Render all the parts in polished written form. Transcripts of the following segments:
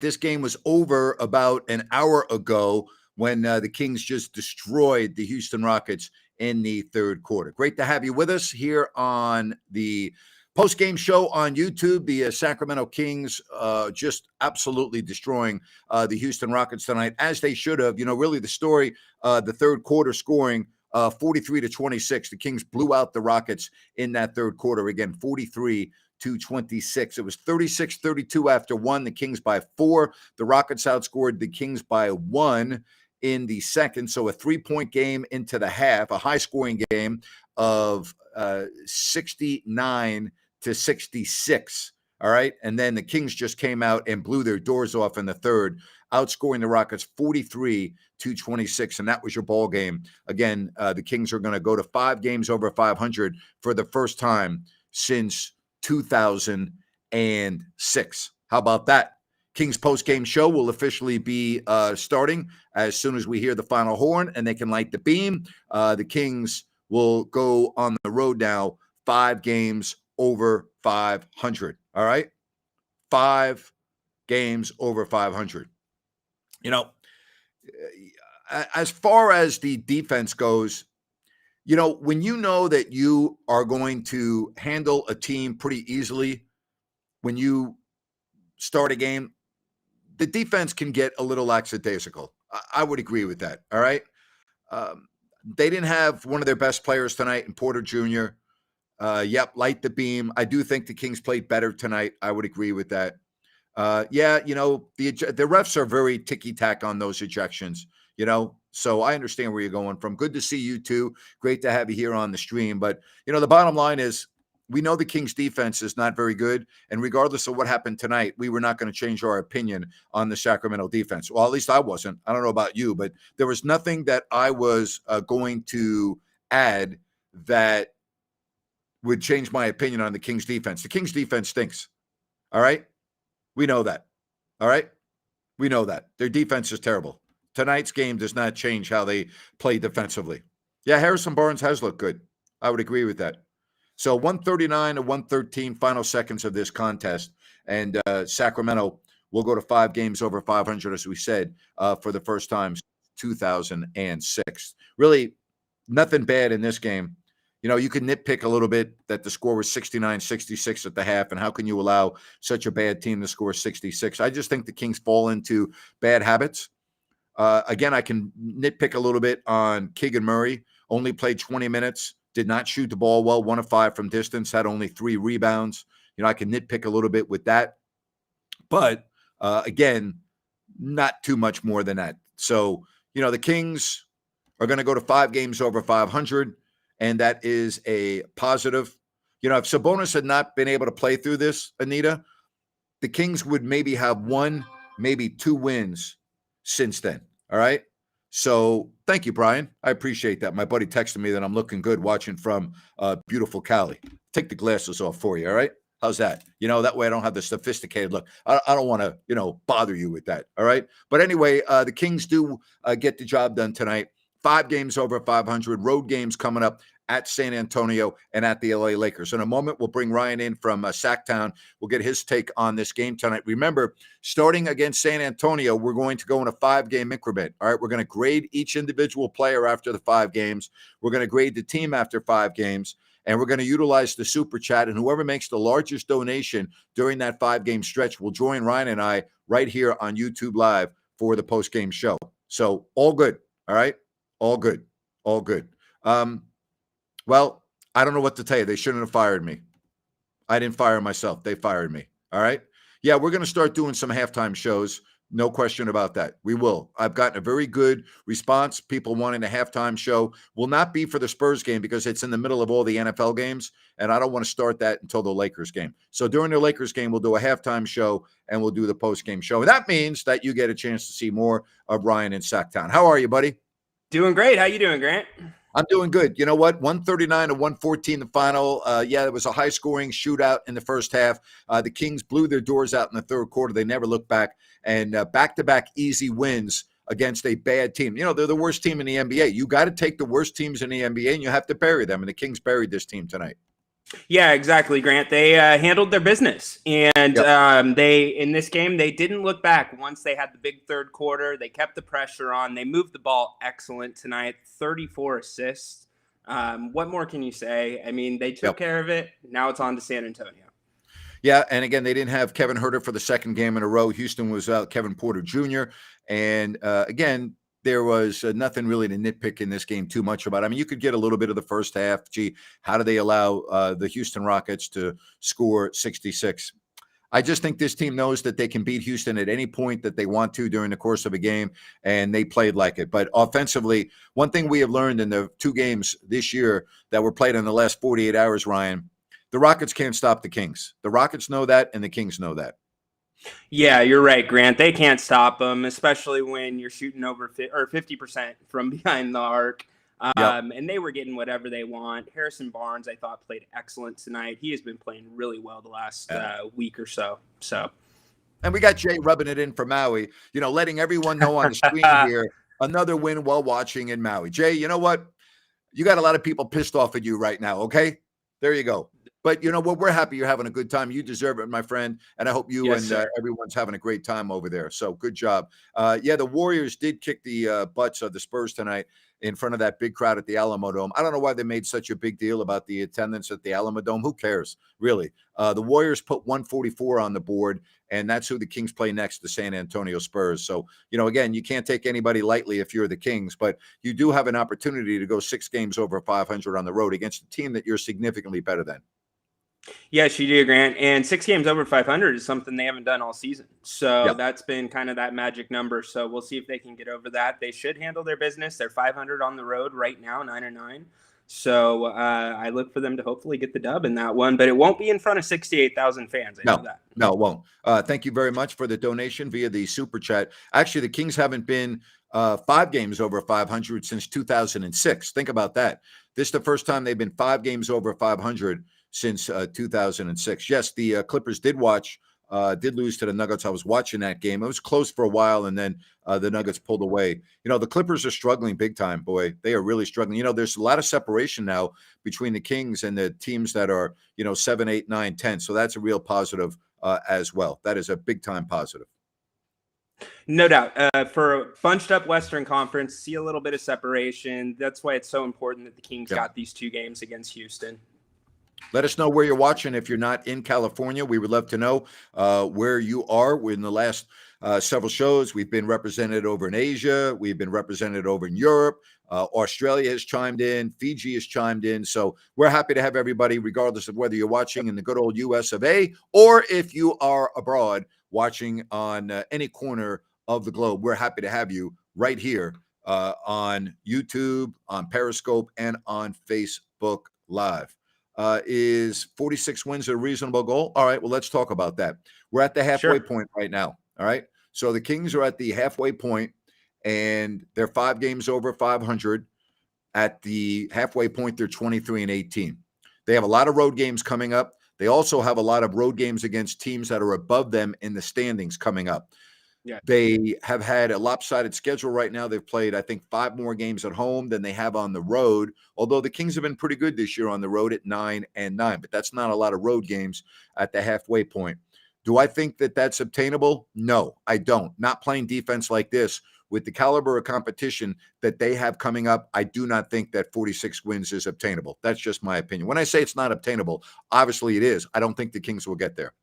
This game was over about an hour ago when the Kings just destroyed the Houston Rockets in the third quarter. Great to have you with us here on the post-game show on YouTube. The Sacramento Kings just absolutely destroying the Houston Rockets tonight, as they should have. Really the story, the third quarter scoring 43-26. The Kings blew out the Rockets in that third quarter. Again, 43-26. It was 36-32 after one. The Kings by 4. The Rockets outscored the Kings by 1 in the second. So a 3-point game into the half, a high-scoring game of 69-66. All right. And then the Kings just came out and blew their doors off in the third, outscoring the Rockets 43-26. And that was your ball game. Again, the Kings are going to go to 5 games over 500 for the first time since 2006. How about that? Kings post-game show will officially be starting as soon as we hear the final horn and they can light the beam. The Kings will go on the road now, 5 games over 500. All right? 5 games over 500. As far as the defense goes, when you know that you are going to handle a team pretty easily when you start a game, the defense can get a little lackadaisical. I would agree with that. All right. They didn't have one of their best players tonight in Porter Jr. Light the beam. I do think the Kings played better tonight. I would agree with that. The refs are very ticky-tack on those ejections, so I understand where you're going from. Good to see you too. Great to have you here on the stream. But, the bottom line is we know the Kings defense is not very good. And regardless of what happened tonight, we were not going to change our opinion on the Sacramento defense. Well, at least I wasn't. I don't know about you, but there was nothing that I was going to add that would change my opinion on the Kings defense. The Kings defense stinks. All right. We know that. All right. We know that their defense is terrible. Tonight's game does not change how they play defensively. Yeah. Harrison Barnes has looked good. I would agree with that. So 139-113 final seconds of this contest. And Sacramento will go to 5 games over 500, as we said, for the first time since 2006. Really nothing bad in this game. You can nitpick a little bit that the score was 69-66 at the half, and how can you allow such a bad team to score 66? I just think the Kings fall into bad habits. Again, I can nitpick a little bit on Keegan Murray. Only played 20 minutes, did not shoot the ball well, 1 of 5 from distance, had only 3 rebounds. I can nitpick a little bit with that. But, again, not too much more than that. So, the Kings are going to go to 5 games over 500. And that is a positive. If Sabonis had not been able to play through this, Anita, the Kings would maybe have 1, maybe 2 wins since then. All right. So thank you, Brian. I appreciate that. My buddy texted me that I'm looking good watching from beautiful Cali. Take the glasses off for you. All right. How's that? That way I don't have the sophisticated look. I don't want to, bother you with that. All right. But anyway, the Kings do get the job done tonight. 5 games over 500, road games coming up at San Antonio and at the LA Lakers. In a moment, we'll bring Ryan in from Sacktown. We'll get his take on this game tonight. Remember, starting against San Antonio, we're going to go in a 5-game increment. All right, we're going to grade each individual player after the 5 games. We're going to grade the team after 5 games. And we're going to utilize the super chat. And whoever makes the largest donation during that 5-game stretch will join Ryan and I right here on YouTube Live for the post-game show. So all good. All right. All good. All good. Well, I don't know what to tell you. They shouldn't have fired me. I didn't fire myself. They fired me. All right. Yeah, we're going to start doing some halftime shows. No question about that. We will. I've gotten a very good response. People wanting a halftime show. Will not be for the Spurs game because it's in the middle of all the NFL games, and I don't want to start that until the Lakers game. So during the Lakers game, we'll do a halftime show, and we'll do the post-game show. And that means that you get a chance to see more of Ryan in Sacktown. How are you, buddy? Doing great. How you doing, Grant? I'm doing good. You know what? 139-114 the final. It was a high-scoring shootout in the first half. The Kings blew their doors out in the third quarter. They never looked back. And back-to-back easy wins against a bad team. They're the worst team in the NBA. You got to take the worst teams in the NBA, and you have to bury them. And the Kings buried this team tonight. Yeah, exactly, Grant. They handled their business, and Yep. they in this game they didn't look back. Once they had the big third quarter, they kept the pressure on. They moved the ball excellent tonight. 34 assists. What more can you say? I mean, they took Yep. care of it. Now it's on to San Antonio. Yeah, and again, they didn't have Kevin Huerter for the second game in a row. Houston was out Kevin Porter Jr. And again, there was nothing really to nitpick in this game too much about. I mean, you could get a little bit of the first half. Gee, how do they allow the Houston Rockets to score 66? I just think this team knows that they can beat Houston at any point that they want to during the course of a game, and they played like it. But offensively, one thing we have learned in the two games this year that were played in the last 48 hours, Ryan, the Rockets can't stop the Kings. The Rockets know that, and the Kings know that. Yeah, you're right, Grant. They can't stop them, especially when you're shooting over 50% from behind the arc. Yep. And they were getting whatever they want. Harrison Barnes, I thought, played excellent tonight. He has been playing really well the last week or so. And we got Jay rubbing it in for Maui, letting everyone know on the screen here, another win while watching in Maui. Jay, you know what? You got a lot of people pissed off at you right now, okay? There you go. But you know what? We're happy you're having a good time. You deserve it, my friend. And I hope you Yes, and everyone's having a great time over there. So good job. Yeah, the Warriors did kick the butts of the Spurs tonight in front of that big crowd at the Alamo Dome. I don't know why they made such a big deal about the attendance at the Alamo Dome. Who cares, really? The Warriors put 144 on the board, and that's who the Kings play next, the San Antonio Spurs. So, again, you can't take anybody lightly if you're the Kings, but you do have an opportunity to go 6 games over 500 on the road against a team that you're significantly better than. Yes, you do, Grant. And 6 games over 500 is something they haven't done all season. So Yeah. that's been kind of that magic number. So we'll see if they can get over that. They should handle their business. They're 500 on the road right now, 9-9. So I look for them to hopefully get the dub in that one, but it won't be in front of 68,000 fans. I know that. No, it won't. Thank you very much for the donation via the super chat. Actually, the Kings haven't been 5 games over 500 since 2006. Think about that. This is the first time they've been 5 games over 500 since 2006. Yes, the Clippers did lose to the Nuggets. I was watching that game. It was close for a while, and then the Nuggets pulled away. The Clippers are struggling big time, boy. They are really struggling. There's a lot of separation now between the Kings and the teams that are, 7, 8, 9, 10. So that's a real positive as well. That is a big time positive. No doubt. For a bunched up Western Conference, see a little bit of separation. That's why it's so important that the Kings got these 2 games against Houston. Let us know where you're watching. If you're not in California, we would love to know where you are. We're in the last several shows. We've been represented over in Asia. We've been represented over in Europe. Australia has chimed in. Fiji has chimed in. So we're happy to have everybody, regardless of whether you're watching in the good old US of A or if you are abroad watching on any corner of the globe. We're happy to have you right here on YouTube, on Periscope, and on Facebook Live. Is 46 wins a reasonable goal? All right, well, let's talk about that. We're at the halfway point right now. All right. So the Kings are at the halfway point, and they're 5 games over 500. At the halfway point, they're 23-18. They have a lot of road games coming up. They also have a lot of road games against teams that are above them in the standings coming up. Yeah. They have had a lopsided schedule right now. They've played, I think, 5 more games at home than they have on the road, although the Kings have been pretty good this year on the road at 9-9, but that's not a lot of road games at the halfway point. Do I think that that's obtainable? No, I don't. Not playing defense like this with the caliber of competition that they have coming up, I do not think that 46 wins is obtainable. That's just my opinion. When I say it's not obtainable, obviously it is. I don't think the Kings will get there.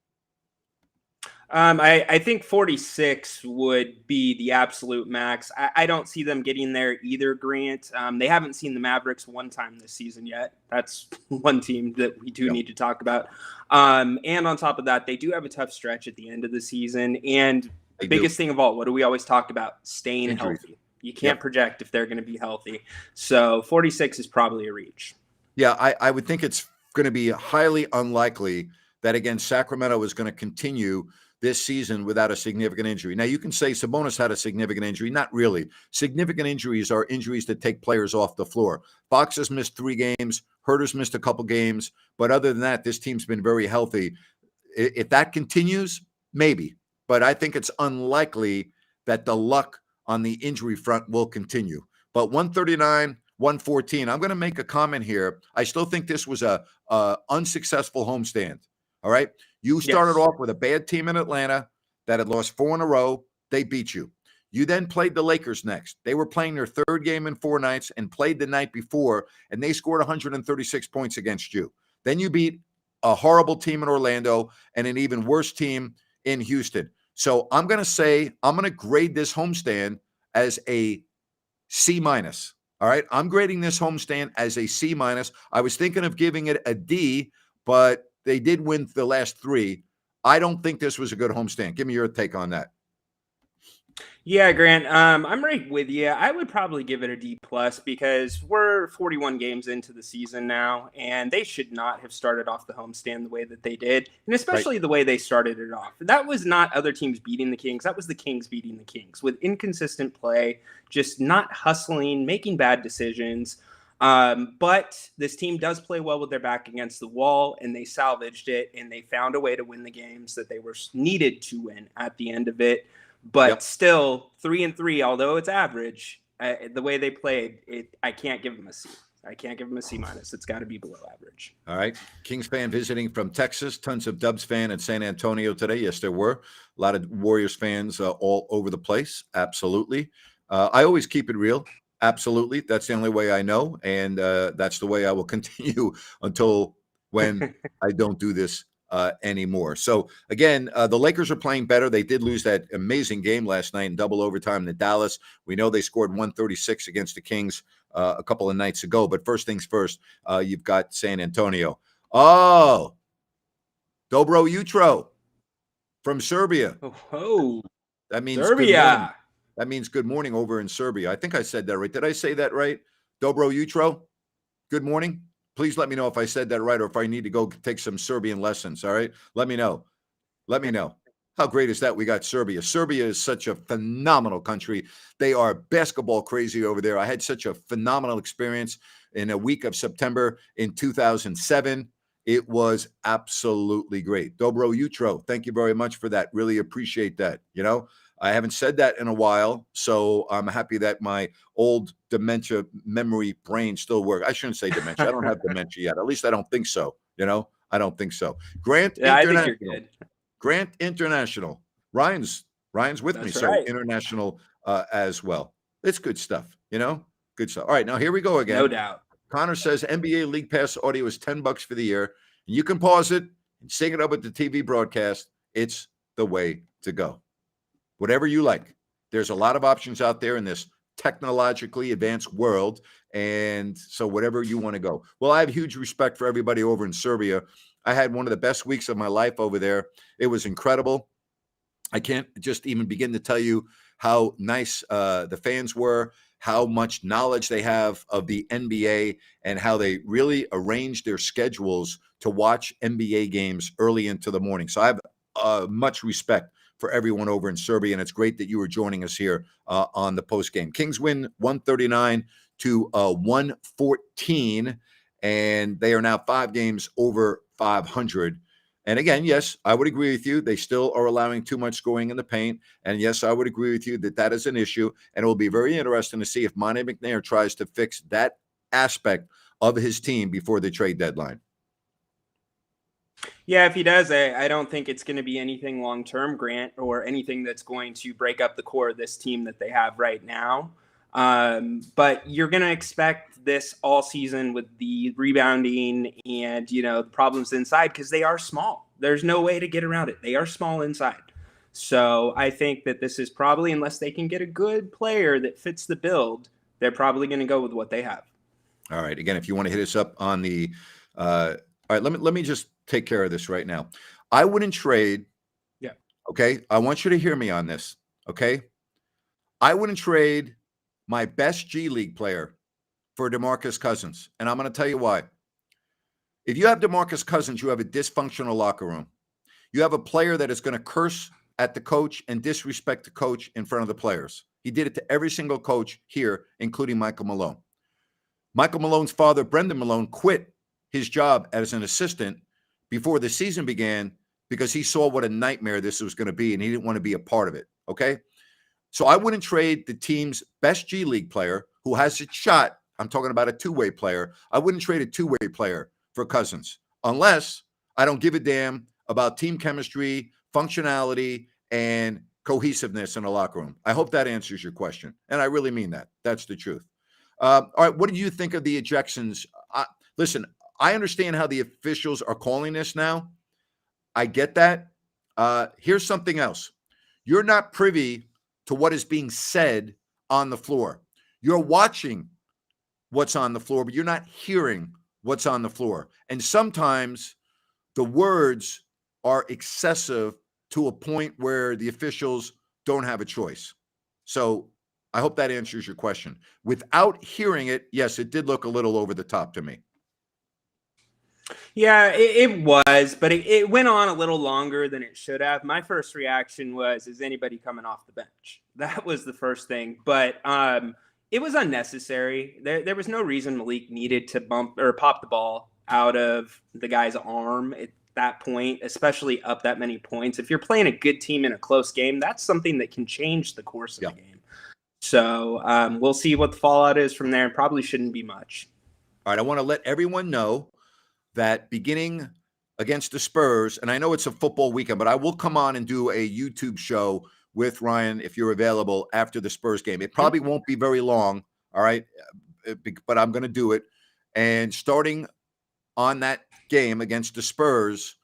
I think 46 would be the absolute max. I don't see them getting there either, Grant. They haven't seen the Mavericks one time this season yet. That's one team that we do need to talk about. And on top of that, they do have a tough stretch at the end of the season. And the biggest thing of all, what do we always talk about? Staying healthy. You can't project if they're going to be healthy. So 46 is probably a reach. Yeah, I would think it's going to be highly unlikely that, again, Sacramento is going to continue this season without a significant injury. Now, you can say Sabonis had a significant injury. Not really. Significant injuries are injuries that take players off the floor. Fox has missed 3 games. Huerter's missed a couple games. But other than that, this team's been very healthy. If that continues, maybe. But I think it's unlikely that the luck on the injury front will continue. But 139, 114. I'm going to make a comment here. I still think this was a unsuccessful homestand. All right. You started off with a bad team in Atlanta that had lost 4 in a row. They beat you. You then played the Lakers next. They were playing their 3rd game in 4 nights and played the night before, and they scored 136 points against you. Then you beat a horrible team in Orlando and an even worse team in Houston. So I'm going to grade this homestand as a C-. All right. I'm grading this homestand as a C-. I was thinking of giving it a D, but they did win the last 3. I don't think this was a good homestand. Give me your take on that. Yeah, Grant, I'm right with you. I would probably give it a D+ because we're 41 games into the season now, and they should not have started off the homestand the way that they did, and especially the way they started it off. That was not other teams beating the Kings. That was the Kings beating the Kings with inconsistent play, just not hustling, making bad decisions. But this team does play well with their back against the wall, and they salvaged it, and they found a way to win the games that they were needed to win at the end of it. But still, 3-3, although it's average, the way they played, I can't give them a C. I can't give them a C-. It's got to be below average. All right. Kings fan visiting from Texas. Tons of Dubs fan in San Antonio today. Yes, there were. A lot of Warriors fans all over the place. Absolutely. I always keep it real. Absolutely. That's the only way I know. And that's the way I will continue until when I don't do this anymore. So again, the Lakers are playing better. They did lose that amazing game last night in double overtime to Dallas. We know they scored 136 against the Kings a couple of nights ago. But first things first, you've got San Antonio. Oh, Dobro Jutro from Serbia. Oh, that means Serbia. That means good morning over in Serbia. I think I said that right. Did I say that right? Dobro Jutro, good morning. Please let me know if I said that right or if I need to go take some Serbian lessons, all right? Let me know. Let me know. How great is that we got Serbia? Serbia is such a phenomenal country. They are basketball crazy over there. I had such a phenomenal experience in a week of September in 2007. It was absolutely great. Dobro Jutro, thank you very much for that. Really appreciate that. You know, I haven't said that in a while, so I'm happy that my old dementia memory brain still works. I shouldn't say dementia. I don't have dementia yet. At least I don't think so. You know, I don't think so. Grant International. I think you're good. Grant International. Ryan's with me, so right. international as well. It's good stuff. You know, good stuff. All right, now here we go again. No doubt. Connor says NBA League Pass audio is $10 for the year. You can pause it and sync it up with the TV broadcast. It's the way to go. Whatever you like. There's a lot of options out there in this technologically advanced world. And so whatever you want to go. Well, I have huge respect for everybody over in Serbia. I had one of the best weeks of my life over there. It was incredible. I can't just even begin to tell you how nice the fans were, how much knowledge they have of the NBA, and how they really arrange their schedules to watch NBA games early into the morning. So I have much respect for everyone over in Serbia, and it's great that you were joining us here on the postgame. Kings win 139 to 114, and they are now 5 games over 500. And again, yes, I would agree with you. They still are allowing too much scoring in the paint. And yes, I would agree with you that that is an issue. And it will be very interesting to see if Monte McNair tries to fix that aspect of his team before the trade deadline. Yeah, if he does, I don't think it's going to be anything long-term, Grant, or anything that's going to break up the core of this team that they have right now. But you're going to expect this all season with the rebounding and, the problems inside because they are small. There's no way to get around it. They are small inside. So I think that this is probably, unless they can get a good player that fits the build, they're probably going to go with what they have. All right. Again, if you want to hit us up on the all right, let me just take care of this right now. I wouldn't trade. Yeah. Okay. I want you to hear me on this. Okay. I wouldn't trade my best G League player for DeMarcus Cousins. And I'm going to tell you why. If you have DeMarcus Cousins, you have a dysfunctional locker room. You have a player that is going to curse at the coach and disrespect the coach in front of the players. He did it to every single coach here, including Michael Malone. Michael Malone's father, Brendan Malone, quit his job as an assistant before the season began because he saw what a nightmare this was going to be and he didn't want to be a part of it. Okay. So I wouldn't trade the team's best G League player who has a shot I'm talking about a two-way player. I wouldn't trade a two-way player for Cousins unless I don't give a damn about team chemistry, functionality, and cohesiveness in the locker room. I hope that answers your question. And I really mean that. That's the truth. All right. What do you think of the ejections? Listen, I understand how the officials are calling this now. I get that. Here's something else. You're not privy to what is being said on the floor. You're watching what's on the floor, but you're not hearing what's on the floor. And sometimes the words are excessive to a point where the officials don't have a choice. So I hope that answers your question. Without hearing it, yes, it did look a little over the top to me. Yeah, it was, but it went on a little longer than it should have. My first reaction was, is anybody coming off the bench? That was the first thing. But it was unnecessary. There was no reason Malik needed to bump or pop the ball out of the guy's arm at that point, especially up that many points. If you're playing a good team in a close game, that's something that can change the course of the game. So we'll see what the fallout is from there. Probably shouldn't be much. All right, I want to let everyone know that beginning against the Spurs, and I know it's a football weekend, but I will come on and do a YouTube show with Ryan if you're available after the Spurs game. It probably won't be very long, all right, but I'm going to do it. And starting on that game against the Spurs,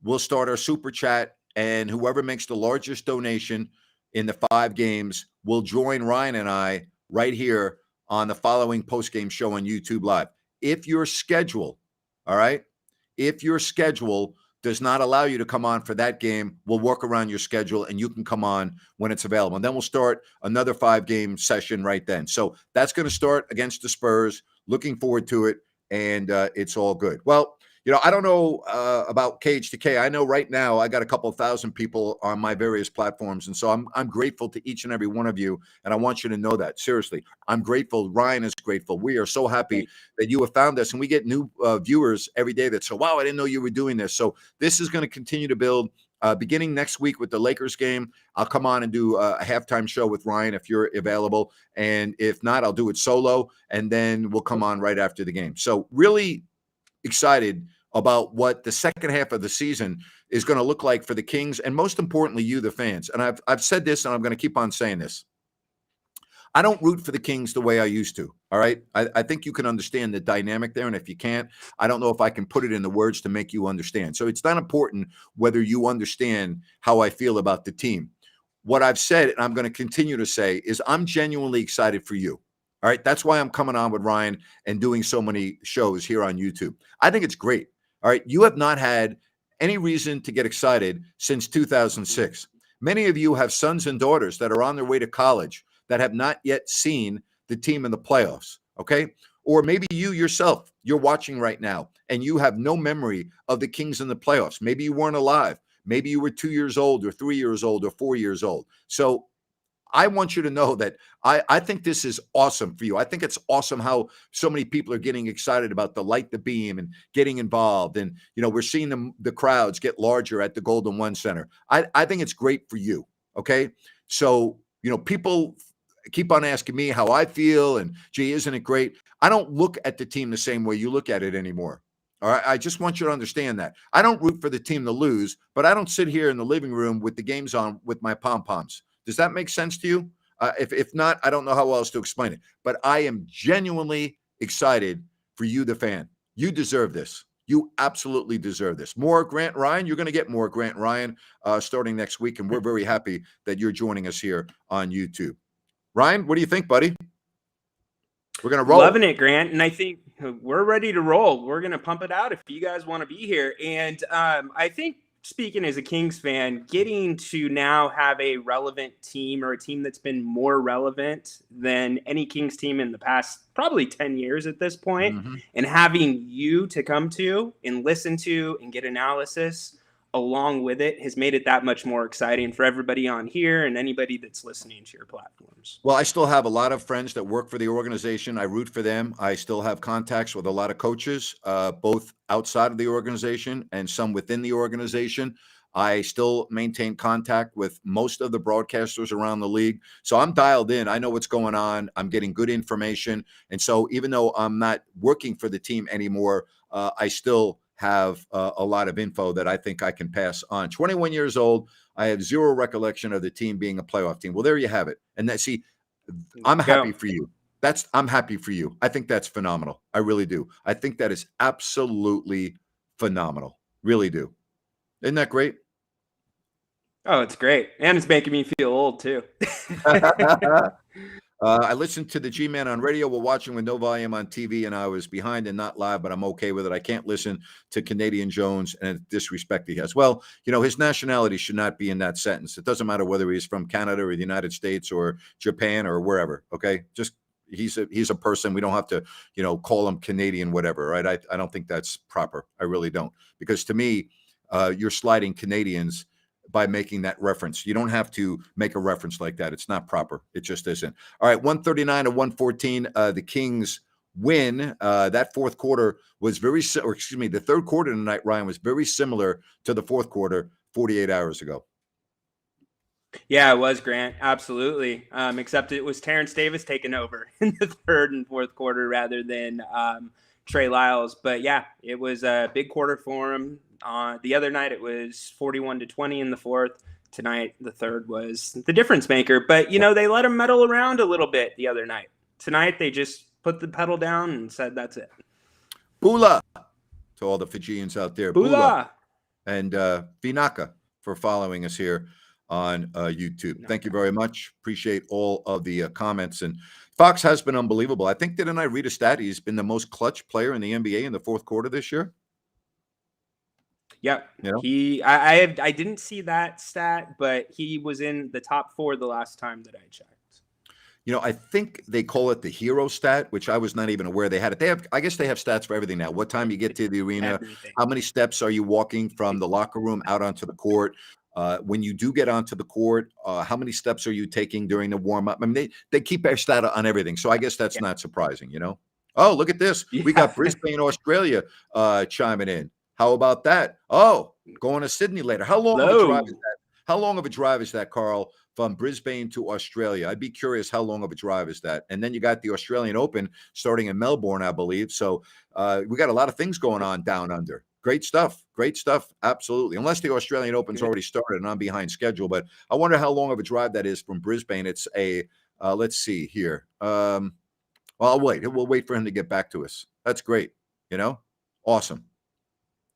we'll start our super chat, and whoever makes the largest donation in the 5 games will join Ryan and I right here on the following post-game show on YouTube Live. If your schedule, all right, if your schedule does not allow you to come on for that game, we'll work around your schedule and you can come on when it's available. And then we'll start another 5-game session right then. So that's going to start against the Spurs. Looking forward to it. And it's all good. Well, you know, I don't know about KH2K. I know right now I got a couple of thousand people on my various platforms. And so I'm grateful to each and every one of you. And I want you to know that. Seriously, I'm grateful. Ryan is grateful. We are so happy that you have found us. And we get new viewers every day that say, wow, I didn't know you were doing this. So this is going to continue to build. Beginning next week with the Lakers game, I'll come on and do a halftime show with Ryan if you're available. And if not, I'll do it solo. And then we'll come on right after the game. So really excited about what the second half of the season is going to look like for the Kings. And most importantly, you, the fans. And I've said this, and I'm going to keep on saying this. I don't root for the Kings the way I used to. All right. I think you can understand the dynamic there. And if you can't, I don't know if I can put it in the words to make you understand. So it's not important whether you understand how I feel about the team. What I've said, and I'm going to continue to say, is I'm genuinely excited for you. All right. That's why I'm coming on with Ryan and doing so many shows here on YouTube. I think it's great. All right. You have not had any reason to get excited since 2006. Many of you have sons and daughters that are on their way to college that have not yet seen the team in the playoffs, okay? Or maybe you yourself, you're watching right now, and you have no memory of the Kings in the playoffs. Maybe you weren't alive. Maybe you were 2 years old or 3 years old or 4 years old. So I want you to know that I think this is awesome for you. I think it's awesome how so many people are getting excited about the Light the Beam and getting involved. And, you know, we're seeing the crowds get larger at the Golden One Center. I think it's great for you, okay? So, you know, people keep on asking me how I feel and, gee, isn't it great? I don't look at the team the same way you look at it anymore. All right. I just want you to understand that. I don't root for the team to lose, but I don't sit here in the living room with the games on with my pom-poms. Does that make sense to you? If not, I don't know how else to explain it. But I am genuinely excited for you, the fan. You deserve this. You absolutely deserve this. More Grant Ryan. You're going to get more Grant Ryan starting next week. And we're very happy that you're joining us here on YouTube. Ryan, what do you think, buddy? We're going to roll. Loving it, Grant. And I think we're ready to roll. We're going to pump it out if you guys want to be here. And I think, speaking as a Kings fan, getting to now have a relevant team or a team that's been more relevant than any Kings team in the past probably 10 years at this point, and having you to come to and listen to and get analysis along with it has made it that much more exciting for everybody on here and anybody that's listening to your platforms. Well, I still have a lot of friends that work for the organization. I root for them. I still have contacts with a lot of coaches, both outside of the organization and some within the organization. I still maintain contact with most of the broadcasters around the league. So I'm dialed in. I know what's going on. I'm getting good information. And so even though I'm not working for the team anymore, I still have a lot of info that I think I can pass on. 21 years old. I have zero recollection of the team being a playoff team. Well, there you have it. And that, see, I'm happy for you. I'm happy for you. I think that's phenomenal. I really do. I think that is absolutely phenomenal. Really do. Isn't that great? Oh, it's great. And it's making me feel old too. I listened to the G-Man on radio while watching with no volume on TV, and I was behind and not live, but I'm okay with it. I can't listen to Canadian Jones and disrespect he has. Well, his nationality should not be in that sentence. It doesn't matter whether he's from Canada or the United States or Japan or wherever, okay? Just he's a person. We don't have to, call him Canadian, whatever, right? I don't think that's proper. I really don't. Because to me, you're sliding Canadians by making that reference. You don't have to make a reference like that. It's not proper. It just isn't. All right, 139 to 114. The Kings win. That fourth quarter was the third quarter tonight, Ryan, was very similar to the fourth quarter 48 hours ago. Yeah, it was, Grant. Absolutely. Except it was Terrence Davis taking over in the third and fourth quarter rather than Trey Lyles. But yeah, it was a big quarter for him. The other night it was 41-20 in the fourth. Tonight the third was the difference maker. But they let him meddle around a little bit the other night. Tonight they just put the pedal down and said that's it. Bula to all the Fijians out there. Bula. And Vinaka for following us here on YouTube. Thank you very much. Appreciate all of the comments. And Fox has been unbelievable. I think, didn't I read a stat? He's been the most clutch player in the NBA in the fourth quarter this year. Yeah, I didn't see that stat, but he was in the top 4 the last time that I checked. I think they call it the hero stat, which I was not even aware they had it. I guess they have stats for everything now. What time you get to the arena, Everything. How many steps are you walking from the locker room out onto the court? When you do get onto the court, how many steps are you taking during the warm up? I mean, they keep their stat on everything. So I guess that's not surprising, Oh, look at this. We got Brisbane, Australia chiming in. How about that? Oh, going to Sydney later. How long of a drive is that? How long of a drive is that, Carl, from Brisbane to Australia? I'd be curious how long of a drive is that. And then you got the Australian Open starting in Melbourne, I believe. So we got a lot of things going on down under. Great stuff. Great stuff. Absolutely. Unless the Australian Open's already started and I'm behind schedule. But I wonder how long of a drive that is from Brisbane. It's let's see here. Well, I'll wait. We'll wait for him to get back to us. That's great. Awesome.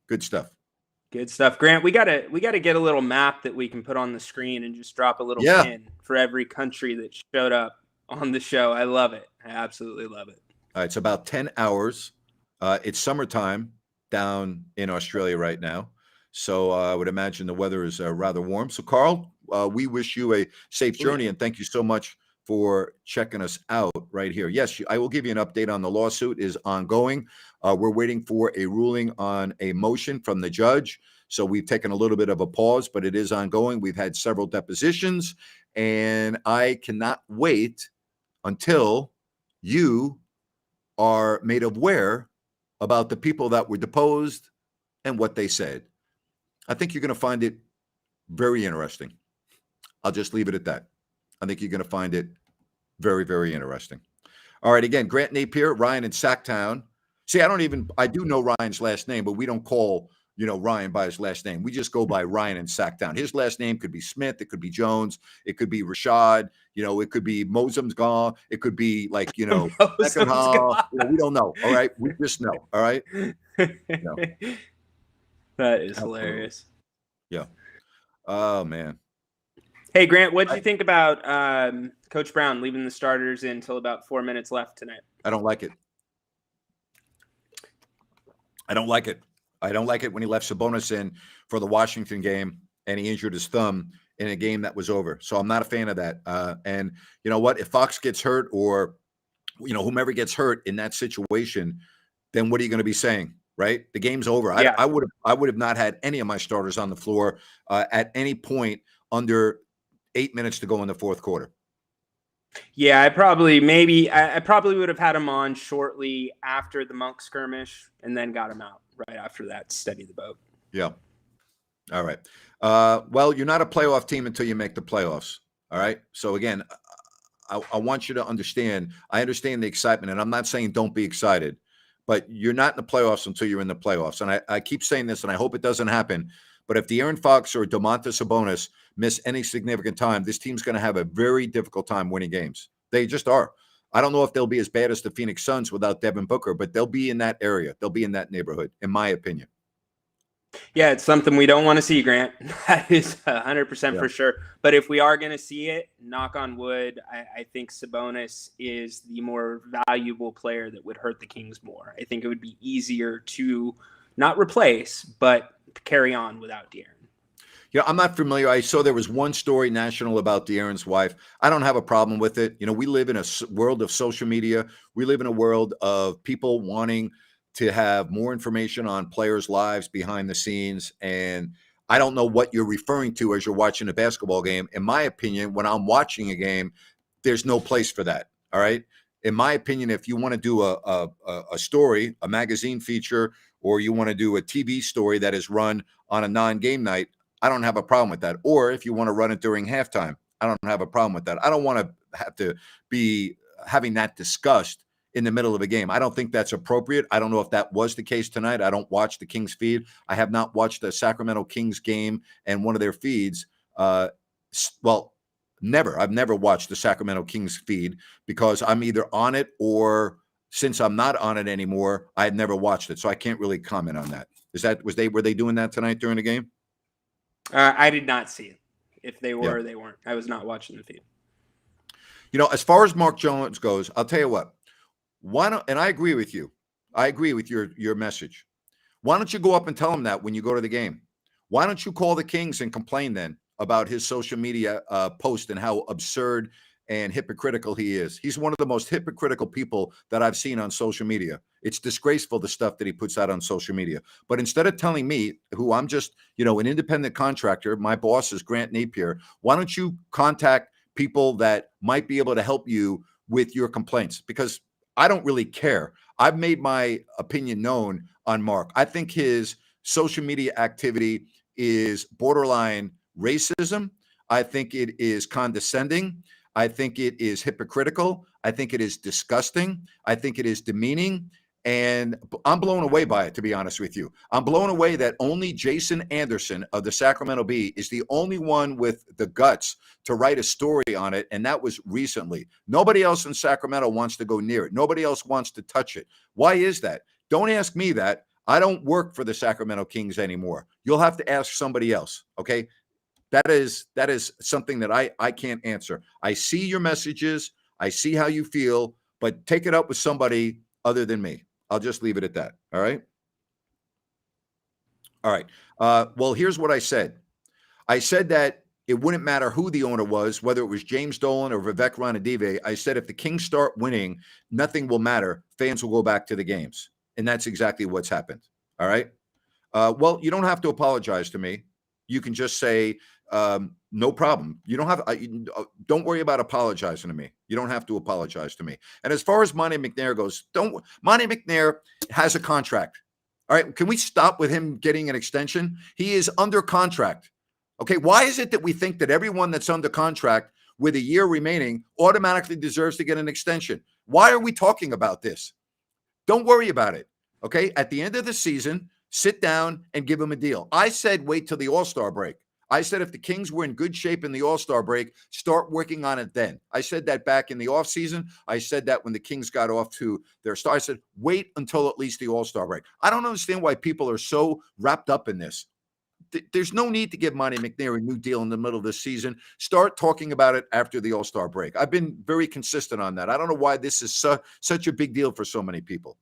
Good stuff. Good stuff. Grant, we gotta get a little map that we can put on the screen and just drop a little pin for every country that showed up on the show. I love it. I absolutely love it. It's about 10 hours. It's summertime down in Australia right now. So I would imagine the weather is rather warm. So, Carl, we wish you a safe journey, and thank you so much for checking us out right here. Yes, I will give you an update on the lawsuit is ongoing. We're waiting for a ruling on a motion from the judge. So we've taken a little bit of a pause, but it is ongoing. We've had several depositions, and I cannot wait until you are made aware about the people that were deposed and what they said. I think you're going to find it very interesting. I'll just leave it at that. I think you're going to find it very, very interesting. All right. Again, Grant Napier, Ryan in Sacktown. See, I do know Ryan's last name, but we don't call, Ryan by his last name. We just go by Ryan in Sacktown. His last name could be Smith. It could be Jones. It could be Rashad. It could be Mozumsgaw. It could be like, we don't know. All right. We just know. All right. That is hilarious. Yeah. Oh, man. Hey, Grant, what did you think about Coach Brown leaving the starters in until about 4 minutes left tonight? I don't like it. I don't like it when he left Sabonis in for the Washington game and he injured his thumb in a game that was over. So I'm not a fan of that. And you know what? If Fox gets hurt or, whomever gets hurt in that situation, then what are you going to be saying? Right? The game's over. Yeah. I would have not had any of my starters on the floor at any point under 8 minutes to go in the fourth quarter. Yeah, I probably would have had him on shortly after the Monk skirmish and then got him out right after that. Steady the boat. Yeah. All right. Well, you're not a playoff team until you make the playoffs. All right. So again, I want you to understand. I understand the excitement, and I'm not saying don't be excited, but you're not in the playoffs until you're in the playoffs. And I keep saying this, and I hope it doesn't happen. But if De'Aaron Fox or Domantas Sabonis miss any significant time, this team's going to have a very difficult time winning games. They just are. I don't know if they'll be as bad as the Phoenix Suns without Devin Booker, but they'll be in that area. They'll be in that neighborhood, in my opinion. Yeah, it's something we don't want to see, Grant. That is 100% for sure. But if we are going to see it, knock on wood, I think Sabonis is the more valuable player that would hurt the Kings more. I think it would be easier to not replace, but carry on without De'Aaron. I'm not familiar. I saw there was one story national about De'Aaron's wife. I don't have a problem with it. We live in a world of social media. We live in a world of people wanting to have more information on players' lives behind the scenes. And I don't know what you're referring to as you're watching a basketball game. In my opinion, when I'm watching a game, there's no place for that. All right. In my opinion, if you want to do a story, a magazine feature, or you want to do a TV story that is run on a non-game night, I don't have a problem with that. Or if you want to run it during halftime, I don't have a problem with that. I don't want to have to be having that discussed in the middle of a game. I don't think that's appropriate. I don't know if that was the case tonight. I don't watch the Kings feed. I have not watched the Sacramento Kings game and one of their feeds. Never. I've never watched the Sacramento Kings feed because I'm either on it or since I'm not on it anymore, I had never watched it. So I can't really comment on that. Were they doing that tonight during the game? I did not see it. If they were, they weren't. I was not watching the feed. As far as Mark Jones goes, I'll tell you what. Why don't, and I agree with you. I agree with your message. Why don't you go up and tell him that when you go to the game? Why don't you call the Kings and complain then about his social media post and how absurd and hypocritical he is? He's one of the most hypocritical people that I've seen on social media. It's disgraceful, the stuff that he puts out on social media. But instead of telling me, who I'm just, an independent contractor, my boss is Grant Napier, why don't you contact people that might be able to help you with your complaints? Because I don't really care. I've made my opinion known on Mark. I think his social media activity is borderline racism. I think it is condescending. I think it is hypocritical. I think it is disgusting. I think it is demeaning. And I'm blown away by it, to be honest with you. I'm blown away that only Jason Anderson of the Sacramento Bee is the only one with the guts to write a story on it, and that was recently. Nobody else in Sacramento wants to go near it. Nobody else wants to touch it. Why is that? Don't ask me that. I don't work for the Sacramento Kings anymore. You'll have to ask somebody else, okay? That is something that I can't answer. I see your messages. I see how you feel, but take it up with somebody other than me. I'll just leave it at that. All right. All right. Well, here's what I said. I said that it wouldn't matter who the owner was, whether it was James Dolan or Vivek Ranadive. I said if the Kings start winning, nothing will matter. Fans will go back to the games. And that's exactly what's happened. All right. Well, you don't have to apologize to me. You can just say, no problem. You don't have, don't worry about apologizing to me. You don't have to apologize to me. And as far as Monte McNair goes, Monte McNair has a contract. All right. Can we stop with him getting an extension? He is under contract. Okay. Why is it that we think that everyone that's under contract with a year remaining automatically deserves to get an extension? Why are we talking about this? Don't worry about it. Okay. At the end of the season, sit down and give him a deal. I said, wait till the All-Star break. I said, if the Kings were in good shape in the All-Star break, start working on it then. I said that back in the offseason. I said that when the Kings got off to their start. I said, wait until at least the All-Star break. I don't understand why people are so wrapped up in this. There's no need to give Monte McNair a new deal in the middle of the season. Start talking about it after the All-Star break. I've been very consistent on that. I don't know why this is such a big deal for so many people.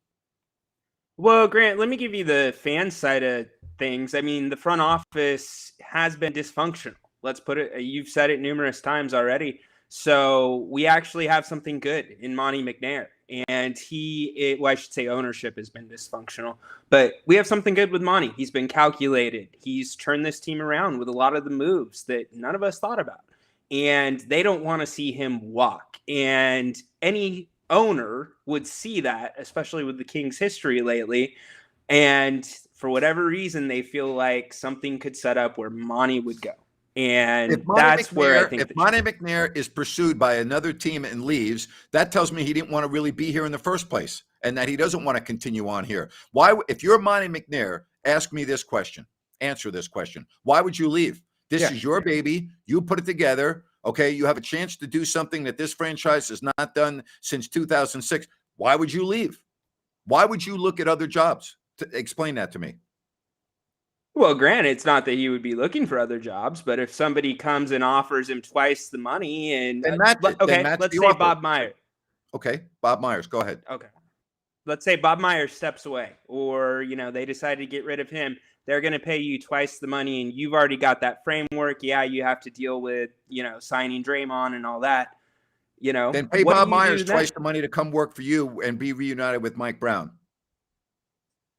Well, Grant, let me give you the fan side of things. I mean, the front office has been dysfunctional. Let's put it, you've said it numerous times already. So we actually have something good in Monte McNair. And I should say ownership has been dysfunctional. But we have something good with Monte. He's been calculated. He's turned this team around with a lot of the moves that none of us thought about. And they don't want to see him walk. And any owner would see that, especially with the Kings' history lately. And for whatever reason, they feel like something could set up where Monty would go. And If Monty that's where I McNair, think if Monty McNair is pursued by another team and leaves, that tells me he didn't want to really be here in the first place, and that he doesn't want to continue on here. Why, if you're Monty McNair, ask me this question, answer this question. Why would you leave? This is your baby. You put it together. Okay, you have a chance to do something that this franchise has not done since 2006. Why would you leave? Why would you look at other jobs? Explain that to me. Well, granted, it's not that he would be looking for other jobs, but if somebody comes and offers him twice the money, and Then match it. okay, Then match let's the say offer. Bob Myers. Okay, Bob Myers, go ahead. Okay, let's say Bob Myers steps away, or they decide to get rid of him. They're going to pay you twice the money, and you've already got that framework. Yeah, you have to deal with signing Draymond and all that. Then pay Bob Myers twice the money to come work for you and be reunited with Mike Brown.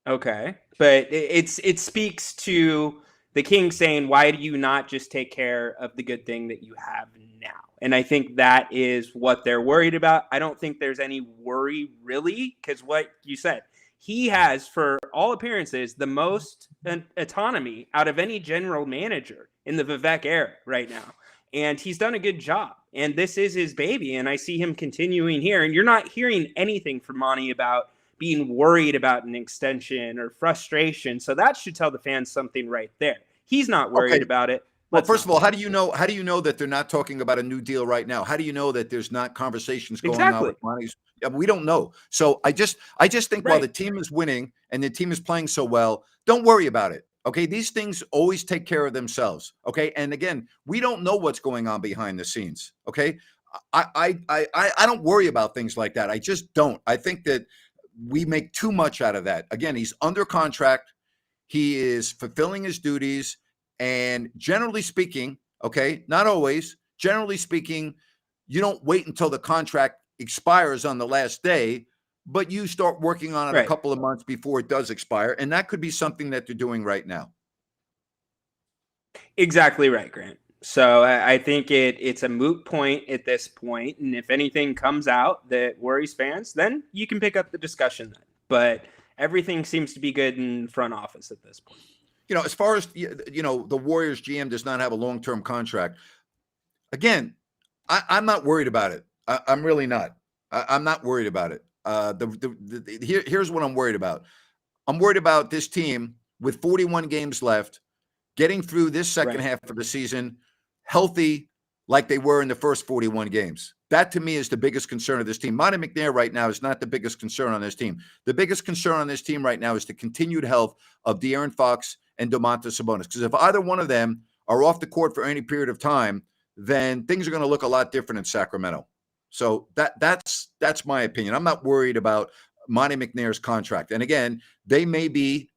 Okay, but it speaks to the Kings saying, why do you not just take care of the good thing that you have now? And I think that is what they're worried about. I don't think there's any worry really, because what you said, he has, for all appearances, the most autonomy out of any general manager in the Vivek era right now. And he's done a good job. And this is his baby. And I see him continuing here. And you're not hearing anything from Monty about being worried about an extension or frustration. So that should tell the fans something right there. He's not worried about it. Well, first of all, how do you know that they're not talking about a new deal right now? How do you know that there's not conversations going on with Monty's? Yeah, we don't know. So I just think while the team is winning and the team is playing so well, don't worry about it. Okay, these things always take care of themselves. Okay, and again, we don't know what's going on behind the scenes. Okay, I don't worry about things like that. I just don't. I think that we make too much out of that. Again, he's under contract. He is fulfilling his duties. And generally speaking, okay, not always, generally speaking, you don't wait until the contract expires on the last day, but you start working on it a couple of months before it does expire. And that could be something that they're doing right now. Exactly right, Grant. So I think it's a moot point at this point. And if anything comes out that worries fans, then you can pick up the discussion then. But everything seems to be good in front office at this point. As far as, the Warriors GM does not have a long-term contract. Again, I'm not worried about it. I'm really not. I'm not worried about it. Here's what I'm worried about. I'm worried about this team with 41 games left, getting through this second half of the season healthy like they were in the first 41 games. That, to me, is the biggest concern of this team. Monty McNair right now is not the biggest concern on this team. The biggest concern on this team right now is the continued health of De'Aaron Fox and Domantas Sabonis. Because if either one of them are off the court for any period of time, then things are going to look a lot different in Sacramento. So that's my opinion. I'm not worried about Monty McNair's contract. And again, they may be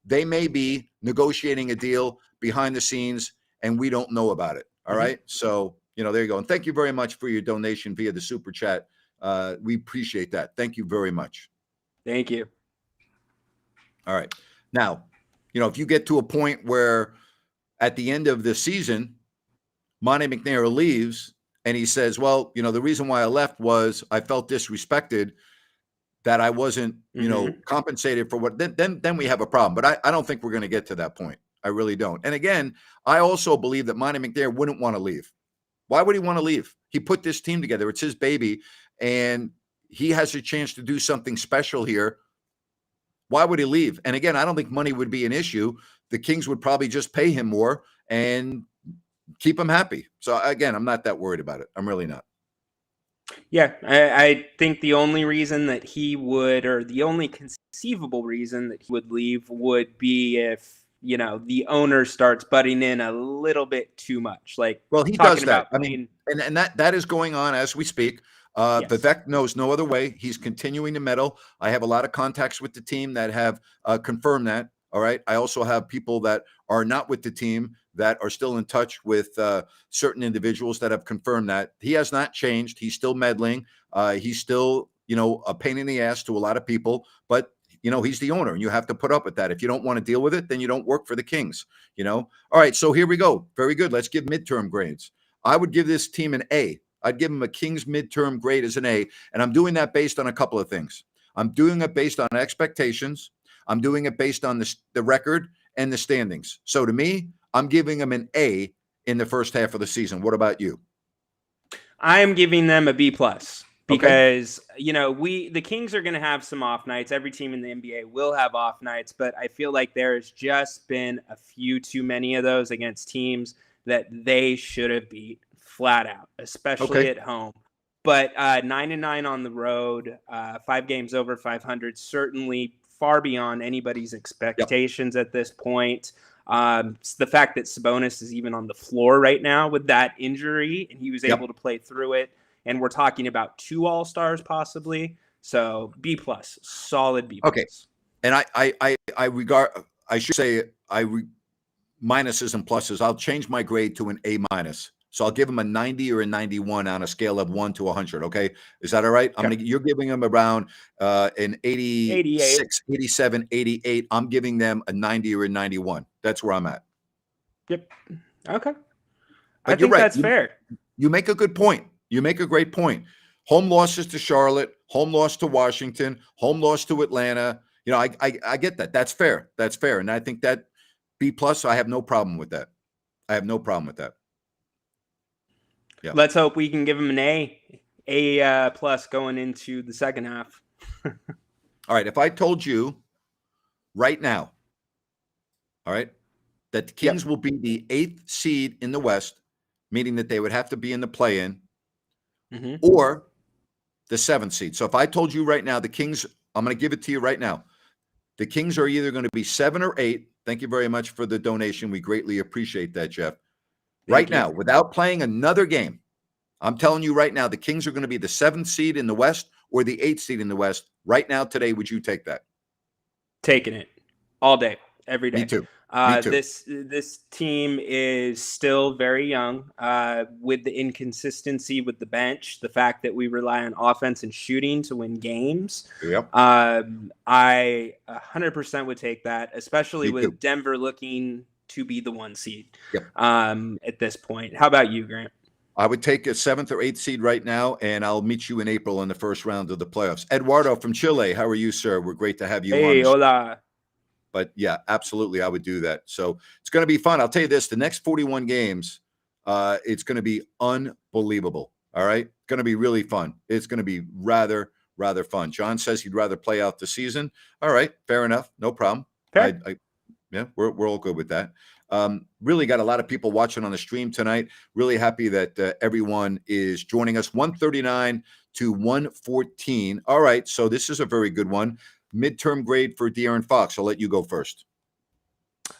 negotiating a deal behind the scenes, and we don't know about it. All right. So, there you go. And thank you very much for your donation via the super chat. We appreciate that. Thank you very much. Thank you. All right. Now, if you get to a point where at the end of the season, Monty McNair leaves and he says, well, the reason why I left was I felt disrespected, that I wasn't, compensated for what, then we have a problem. But I don't think we're going to get to that point. I really don't. And again, I also believe that Monty McNair wouldn't want to leave. Why would he want to leave? He put this team together. It's his baby, and he has a chance to do something special here. Why would he leave? And again, I don't think money would be an issue. The Kings would probably just pay him more and keep him happy. So again, I'm not that worried about it. I'm really not. Yeah, I think the only reason that he would, or the only conceivable reason that he would leave would be if, the owner starts butting in a little bit too much. Well, he does that. I mean, and that is going on as we speak. Vivek knows no other way. He's continuing to meddle. I have a lot of contacts with the team that have confirmed that. All right. I also have people that are not with the team that are still in touch with certain individuals that have confirmed that. He has not changed. He's still meddling. He's still, a pain in the ass to a lot of people, but he's the owner and you have to put up with that. If you don't want to deal with it, then you don't work for the Kings, All right. So here we go. Very good. Let's give midterm grades. I would give this team an A. I'd give them a Kings midterm grade as an A. And I'm doing that based on a couple of things. I'm doing it based on expectations. I'm doing it based on the record and the standings. So to me, I'm giving them an A in the first half of the season. What about you? I am giving them a B plus Okay. because the Kings are going to have some off nights. Every team in the NBA will have off nights, but I feel like there has just been a few too many of those against teams that they should have beat flat out, especially at home. But 9-9 on the road, 5 games over 500, certainly far beyond anybody's expectations at this point. The fact that Sabonis is even on the floor right now with that injury, and he was able to play through it. And we're talking about 2 All-Stars possibly. So B plus, solid B plus. Okay. And I should say minuses and pluses. I'll change my grade to an A minus. So I'll give him a 90 or a 91 on a scale of 1 to 100. Okay. Is that all right? Okay. You're giving them around an 86, 87, 88. I'm giving them a 90 or a 91. That's where I'm at. Yep. Okay. But I think that's fair. You make a good point. You make a great point. Home losses to Charlotte, home loss to Washington, home loss to Atlanta. I get that. That's fair. That's fair. And I think that B plus, I have no problem with that. Yeah. Let's hope we can give him an A plus going into the second half. All right. If I told you right now, all right, that the Kings will be the 8th seed in the West, meaning that they would have to be in the play-in, or the 7th seed. So if I told you right now, the Kings, I'm going to give it to you right now. The Kings are either going to be 7 or 8. Thank you very much for the donation. We greatly appreciate that, Jeff. Right now, without playing another game, I'm telling you right now, the Kings are going to be the 7th seed in the West or the 8th seed in the West. Right now, today, would you take that? Taking it all day, every day. Me too. Me too. This team is still very young with the inconsistency with the bench, the fact that we rely on offense and shooting to win games. Yep. I 100% would take that, especially with Denver looking to be the 1 seed at this point. How about you, Grant? I would take a 7th or 8th seed right now, and I'll meet you in April in the first round of the playoffs. Eduardo from Chile, how are you, sir? We're great to have you on. Hey, hola. But yeah, absolutely, I would do that. So it's going to be fun. I'll tell you this, the next 41 games, it's going to be unbelievable. All right? It's going to be really fun. It's going to be rather fun. John says he'd rather play out the season. All right, fair enough. No problem. Yeah, we're all good with that. Really got a lot of people watching on the stream tonight. Really happy that everyone is joining us. 139 to 114. All right, so this is a very good one. Midterm grade for De'Aaron Fox. I'll let you go first.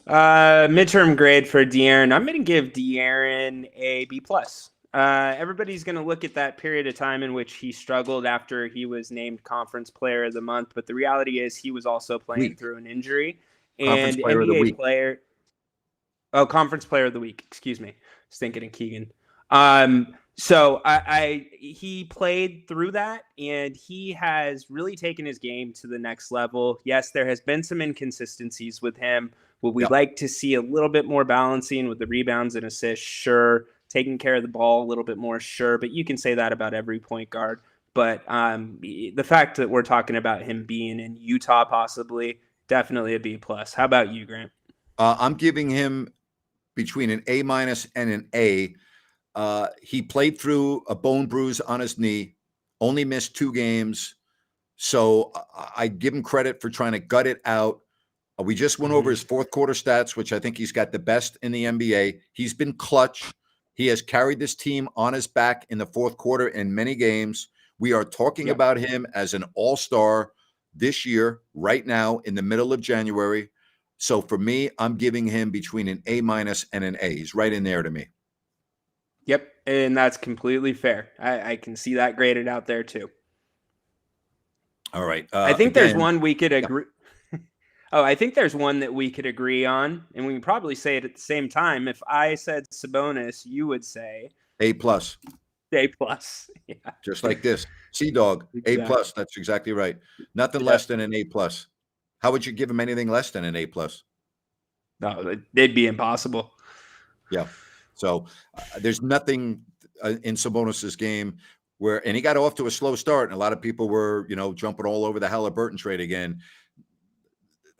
Midterm grade for De'Aaron. I'm going to give De'Aaron a B plus. Everybody's going to look at that period of time in which he struggled after he was named Conference Player of the Month. But the reality is he was also playing through an injury. And NBA player. Oh, Conference Player of the Week. Excuse me. Stinking and Keegan. So he played through that, and he has really taken his game to the next level. Yes, there has been some inconsistencies with him. Would we like to see a little bit more balancing with the rebounds and assists? Sure. Taking care of the ball a little bit more? Sure. But you can say that about every point guard. But the fact that we're talking about him being in Utah possibly, definitely a B plus. How about you, Grant? I'm giving him between an A minus and an A. He played through a bone bruise on his knee, only missed 2 games. So I give him credit for trying to gut it out. We just went over his 4th quarter stats, which I think he's got the best in the NBA. He's been clutch. He has carried this team on his back in the 4th quarter in many games. We are talking about him as an all-star this year, right now, in the middle of January. So for me, I'm giving him between an A minus and an A. He's right in there to me. Yep, and that's completely fair. I can see that graded out there too. All right. I think there's one we could agree. I think there's one that we could agree on, and we can probably say it at the same time. If I said Sabonis, you would say A plus. A plus. Yeah. Just like this. Dog. Exactly. A plus. That's exactly right. Nothing less than an A plus. How would you give him anything less than an A plus? No, it'd be impossible. Yeah. So there's nothing in Sabonis's game and he got off to a slow start, and a lot of people were, jumping all over the Halliburton trade again.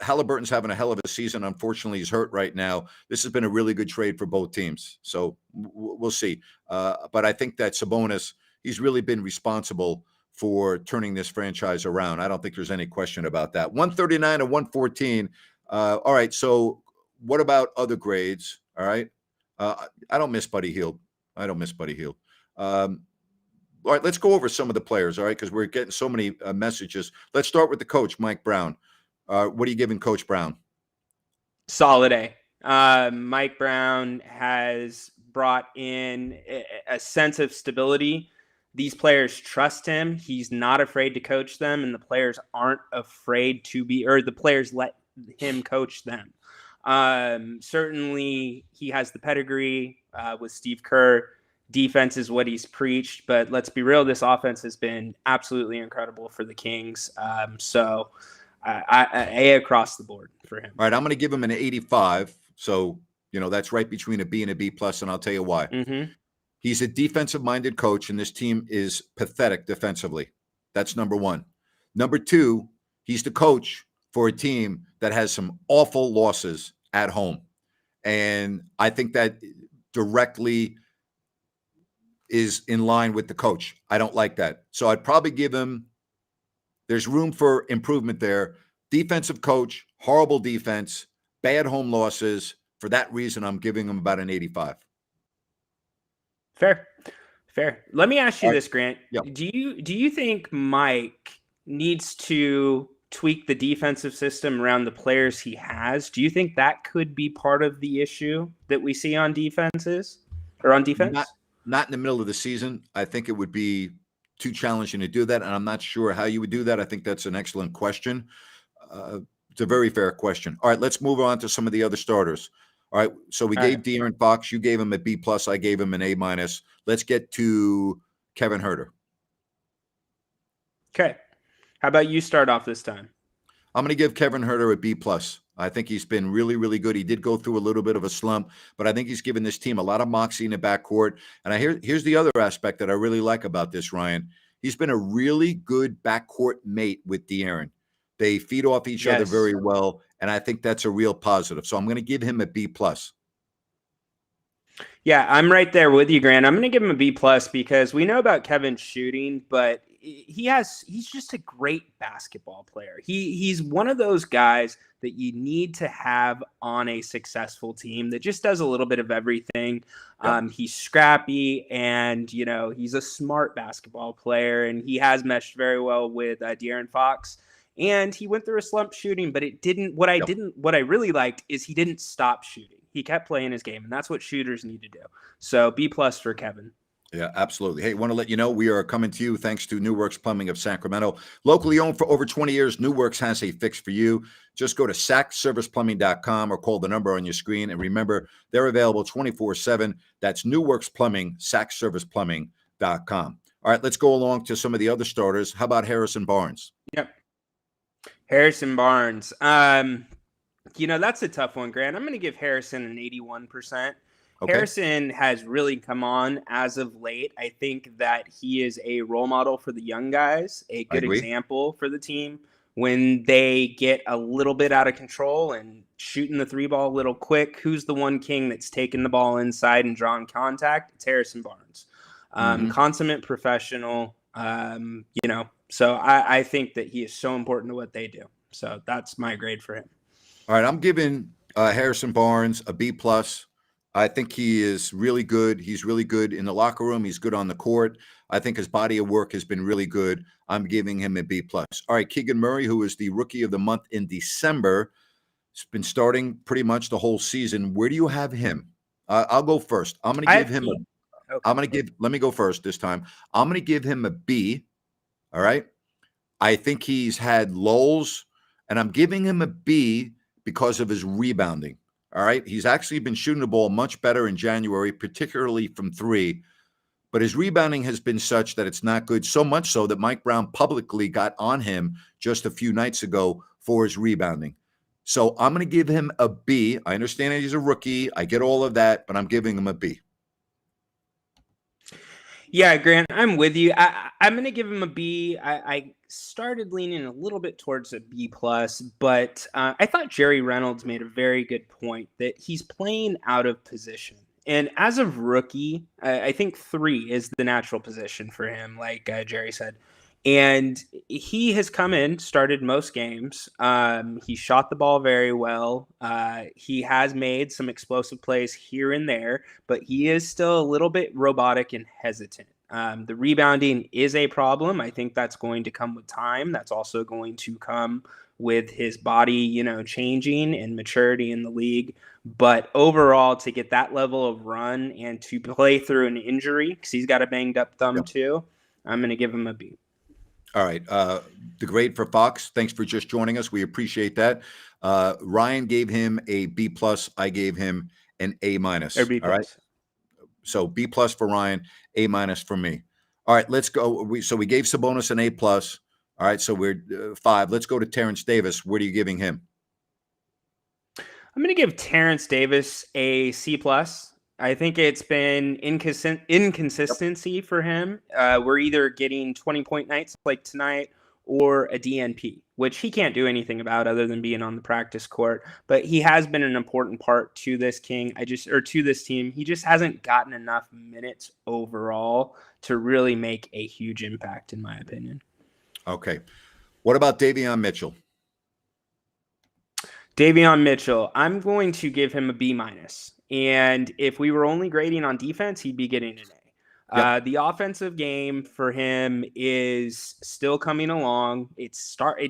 Halliburton's having a hell of a season. Unfortunately, he's hurt right now. This has been a really good trade for both teams. So we'll see. But I think that Sabonis, he's really been responsible for turning this franchise around. I don't think there's any question about that. 139 to 114. All right. So what about other grades? All right. I don't miss Buddy Hield. All right, let's go over some of the players, all right, because we're getting so many messages. Let's start with the coach, Mike Brown. What are you giving Coach Brown? Solid A. Mike Brown has brought in a sense of stability. These players trust him. He's not afraid to coach them, and the players aren't afraid to be, or the players let him coach them. Certainly, he has the pedigree with Steve Kerr. Defense is what he's preached, but let's be real, this offense has been absolutely incredible for the Kings. So A across the board for him. All right, I'm going to give him an 85. So, that's right between a B and a B plus, and I'll tell you why. Mm-hmm. He's a defensive-minded coach, and this team is pathetic defensively. That's number one. Number two, he's the coach for a team that has some awful losses at home. And I think that directly is in line with the coach. I don't like that. So I'd probably give him, there's room for improvement there. Defensive coach, horrible defense, bad home losses. For that reason, I'm giving him about an 85. Fair. Let me ask you this, Grant. Yep. Do you think Mike needs to tweak the defensive system around the players he has? Do you think that could be part of the issue that we see on defenses or on defense? Not in the middle of the season. I think it would be too challenging to do that, and I'm not sure how you would do that. I think that's an excellent question. It's a very fair question. All right, let's move on to some of the other starters. All right, so we gave De'Aaron Fox. You gave him a B+. I gave him an A-. Let's get to Kevin Huerter. Okay. How about you start off this time? I'm going to give Kevin Huerter a B+. I think he's been really, really good. He did go through a little bit of a slump, but I think he's given this team a lot of moxie in the backcourt. And here's the other aspect that I really like about this, Ryan. He's been a really good backcourt mate with De'Aaron. They feed off each other very well, and I think that's a real positive. So I'm going to give him a B+. Yeah, I'm right there with you, Grant. I'm going to give him a B+ because we know about Kevin's shooting, but he's just a great basketball player. He's one of those guys that you need to have on a successful team that just does a little bit of everything. Yep. He's scrappy, and he's a smart basketball player, and he has meshed very well with De'Aaron Fox. And he went through a slump shooting, but it didn't. What I really liked is he didn't stop shooting. He kept playing his game, and that's what shooters need to do. So B+ for Kevin. Yeah, absolutely. Hey, want to let you know we are coming to you thanks to New Works Plumbing of Sacramento. Locally owned for over 20 years, New Works has a fix for you. Just go to sacserviceplumbing.com or call the number on your screen. And remember, they're available 24/7. That's New Works Plumbing, sacserviceplumbing.com. All right, let's go along to some of the other starters. How about Harrison Barnes? Yep. Harrison Barnes. That's a tough one, Grant. I'm going to give Harrison an 81%. Okay. Harrison has really come on as of late. I think that he is a role model for the young guys, a good example for the team when they get a little bit out of control and shooting the three ball a little quick. Who's the one king that's taken the ball inside and drawn contact? It's Harrison Barnes. Consummate professional, So I think that he is so important to what they do. So that's my grade for him. All right, I'm giving Harrison Barnes a B+. I think he is really good. He's really good in the locker room. He's good on the court. I think his body of work has been really good. I'm giving him a B+. All right, Keegan Murray, who is the Rookie of the Month in December, has been starting pretty much the whole season. Where do you have him? I'll go first. I'm going to give him let me go first this time. I'm going to give him a B. All right. I think he's had lulls, and I'm giving him a B because of his rebounding. All right. He's actually been shooting the ball much better in January, particularly from three. But his rebounding has been such that it's not good, so much so that Mike Brown publicly got on him just a few nights ago for his rebounding. So I'm going to give him a B. I understand that he's a rookie. I get all of that, but I'm giving him a B. Yeah, Grant, I'm with you. I'm going to give him a B. I started leaning a little bit towards a B plus, but I thought Jerry Reynolds made a very good point that he's playing out of position. And as a rookie, I think 3 is the natural position for him, like Jerry said. And he has come in, started most games. He shot the ball very well. He has made some explosive plays here and there, but he is still a little bit robotic and hesitant. The rebounding is a problem. I think that's going to come with time. That's also going to come with his body, changing and maturity in the league. But overall, to get that level of run and to play through an injury, because he's got a banged up thumb too, I'm going to give him a B. All right. The grade for Fox, thanks for just joining us. We appreciate that. Ryan gave him a B plus. I gave him an A minus. Or B plus. All right. So B plus for Ryan, A minus for me. All right, let's go. We gave Sabonis an A plus. All right, so we're 5. Let's go to Terrence Davis. What are you giving him? I'm going to give Terrence Davis a C plus. I think it's been inconsistency for him. We're either getting 20-point nights like tonight or a DNP, which he can't do anything about other than being on the practice court. But he has been an important part to this team. He just hasn't gotten enough minutes overall to really make a huge impact, in my opinion. Okay. What about Davion Mitchell? Davion Mitchell, I'm going to give him a B minus. And if we were only grading on defense, he'd be getting an A. Yep. The offensive game for him is still coming along. It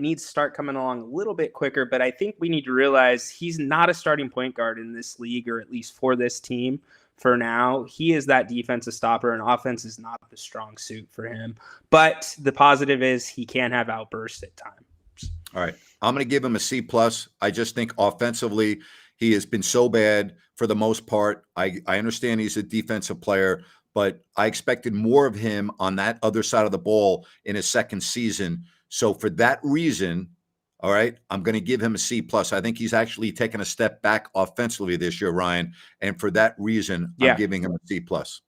needs to start coming along a little bit quicker, but I think we need to realize he's not a starting point guard in this league, or at least for this team for now. He is that defensive stopper, and offense is not the strong suit for him. But the positive is he can have outbursts at times. All right. I'm going to give him a C plus. I just think offensively, he has been so bad for the most part. I understand he's a defensive player, but I expected more of him on that other side of the ball in his second season. So for that reason, all right, I'm going to give him a C plus. I think he's actually taken a step back offensively this year, Ryan. And for that reason, I'm giving him a C plus.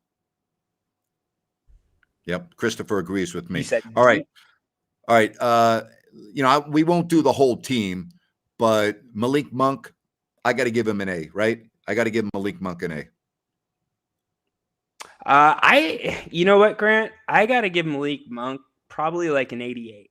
Yep. Christopher agrees with me. All right. All right. We won't do the whole team, but Malik Monk, I got to give him an A, right? I got to give Malik Monk an A. You know what, Grant? I got to give Malik Monk probably like an 88.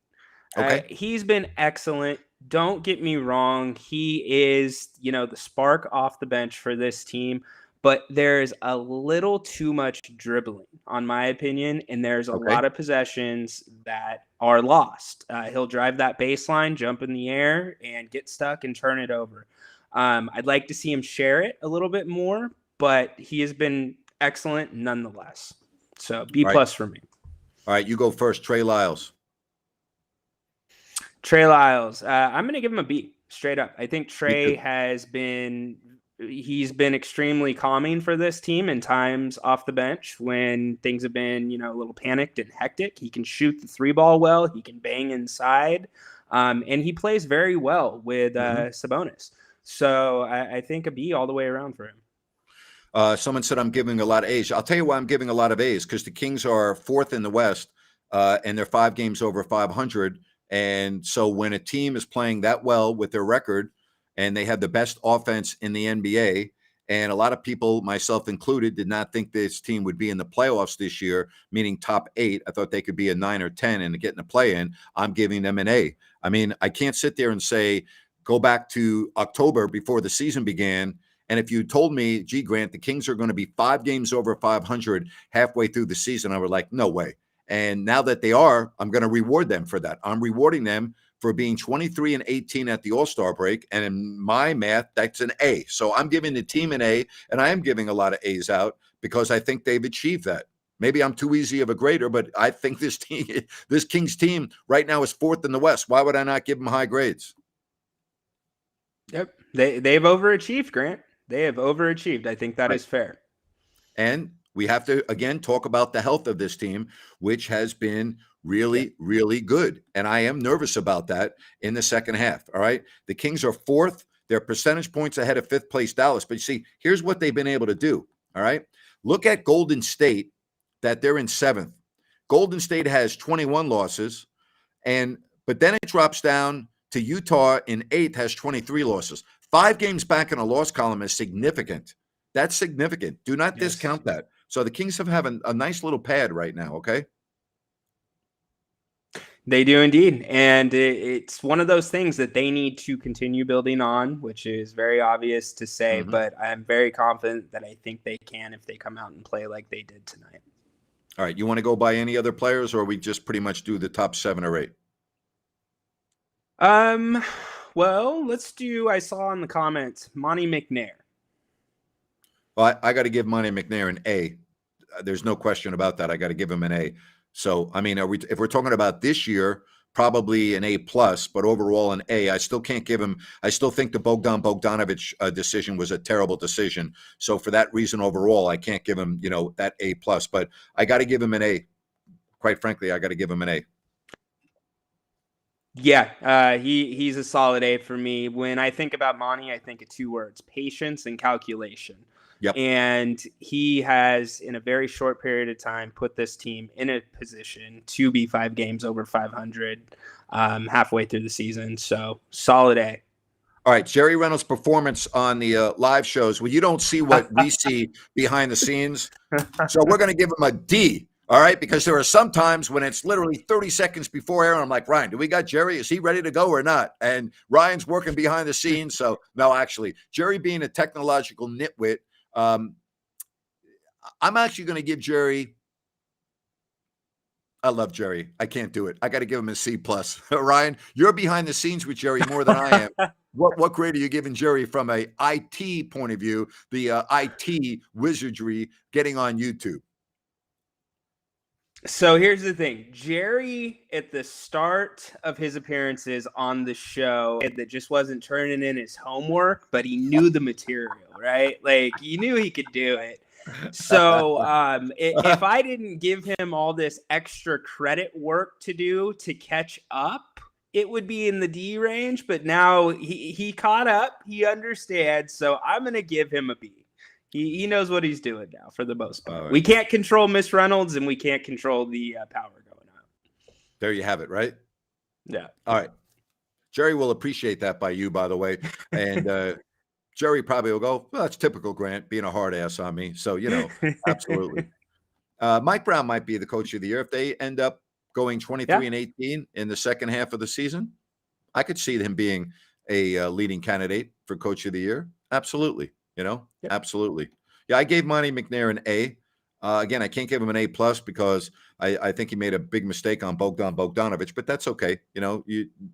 Okay. He's been excellent. Don't get me wrong. He is, the spark off the bench for this team, but there's a little too much dribbling, on my opinion, and there's a lot of possessions that are lost. He'll drive that baseline, jump in the air, and get stuck and turn it over. I'd like to see him share it a little bit more, but he has been excellent nonetheless. So B plus for me. All right, you go first, Trey Lyles. Trey Lyles, I'm going to give him a B straight up. I think Trey he's been extremely calming for this team in times off the bench when things have been, a little panicked and hectic. He can shoot the 3-ball well. He can bang inside. And he plays very well with Sabonis. So I think a B all the way around for him. Someone said I'm giving a lot of A's. I'll tell you why I'm giving a lot of A's, because the Kings are 4th in the West, and they're 5 games over 500. And so when a team is playing that well with their record, and they have the best offense in the NBA, and a lot of people, myself included, did not think this team would be in the playoffs this year, meaning top 8. I thought they could be a 9 or 10 and get in the play-in. I'm giving them an A. I mean, I can't sit there and say, go back to October before the season began, and if you told me, gee, Grant, the Kings are going to be 5 games over 500 halfway through the season, I would like, no way. And now that they are, I'm going to reward them for that. I'm rewarding them for being 23-18 at the All-Star break. And in my math, that's an A. So I'm giving the team an A, and I am giving a lot of A's out because I think they've achieved that. Maybe I'm too easy of a grader, but I think this Kings team right now is 4th in the West. Why would I not give them high grades? Yep. They've overachieved, Grant. They have overachieved. I think that is fair. And we have to, again, talk about the health of this team, which has been really, really good. And I am nervous about that in the second half. All right. The Kings are 4th. They're percentage points ahead of 5th place Dallas. But you see, here's what they've been able to do. All right. Look at Golden State that they're in 7th. Golden State has 21 losses, but then it drops down to Utah in 8th, has 23 losses. 5 games back in a loss column is significant. That's significant. Do not discount that. So the Kings have a nice little pad right now, okay? They do indeed. And it's one of those things that they need to continue building on, which is very obvious to say, but I'm very confident that I think they can if they come out and play like they did tonight. All right. You want to go by any other players, or we just pretty much do the top 7 or 8? Well, let's do, I saw in the comments, Monty McNair. Well, I got to give Monty McNair an A. There's no question about that. I got to give him an A. So, I mean, if we're talking about this year, probably an A+, but overall an A. I still can't give him, I still think the Bogdanovich decision was a terrible decision. So for that reason, overall, I can't give him, that A+, but I got to give him an A. Quite frankly, I got to give him an A. Yeah, he's a solid A for me. When I think about Monty, I think of 2 words: patience and calculation. Yep. And he has, in a very short period of time, put this team in a position to be 5 games over 500 halfway through the season. So solid A. All right, Jerry Reynolds' performance on the live shows. Well, you don't see what we see behind the scenes. So we're going to give him a D. All right, because there are some times when it's literally 30 seconds before air, and I'm like, Ryan, do we got Jerry? Is he ready to go or not? And Ryan's working behind the scenes. So, no, actually, Jerry being a technological nitwit, I'm actually going to give Jerry. I love Jerry. I can't do it. I got to give him a C+. Ryan, you're behind the scenes with Jerry more than I am. What grade are you giving Jerry from a IT point of view, the IT wizardry getting on YouTube? So here's the thing. Jerry, at the start of his appearances on the show, that just wasn't turning in his homework, but he knew the material, right? Like, he knew he could do it. So if I didn't give him all this extra credit work to do to catch up, it would be in the D range. But now he caught up. He understands. So I'm going to give him a B. He knows what he's doing now for the most part. Right. We can't control Miss Reynolds, and we can't control the power going up. There you have it, right? Yeah. All right. Jerry will appreciate that by you, by the way. And Jerry probably will go, well, that's typical Grant, being a hard ass on me. So, absolutely. Mike Brown might be the coach of the year. If they end up going 23-18 in the second half of the season, I could see him being a leading candidate for coach of the year. Absolutely. Absolutely. Yeah, I gave Monty McNair an A. Again, I can't give him an A+ because I think he made a big mistake on Bogdanovich, but that's okay.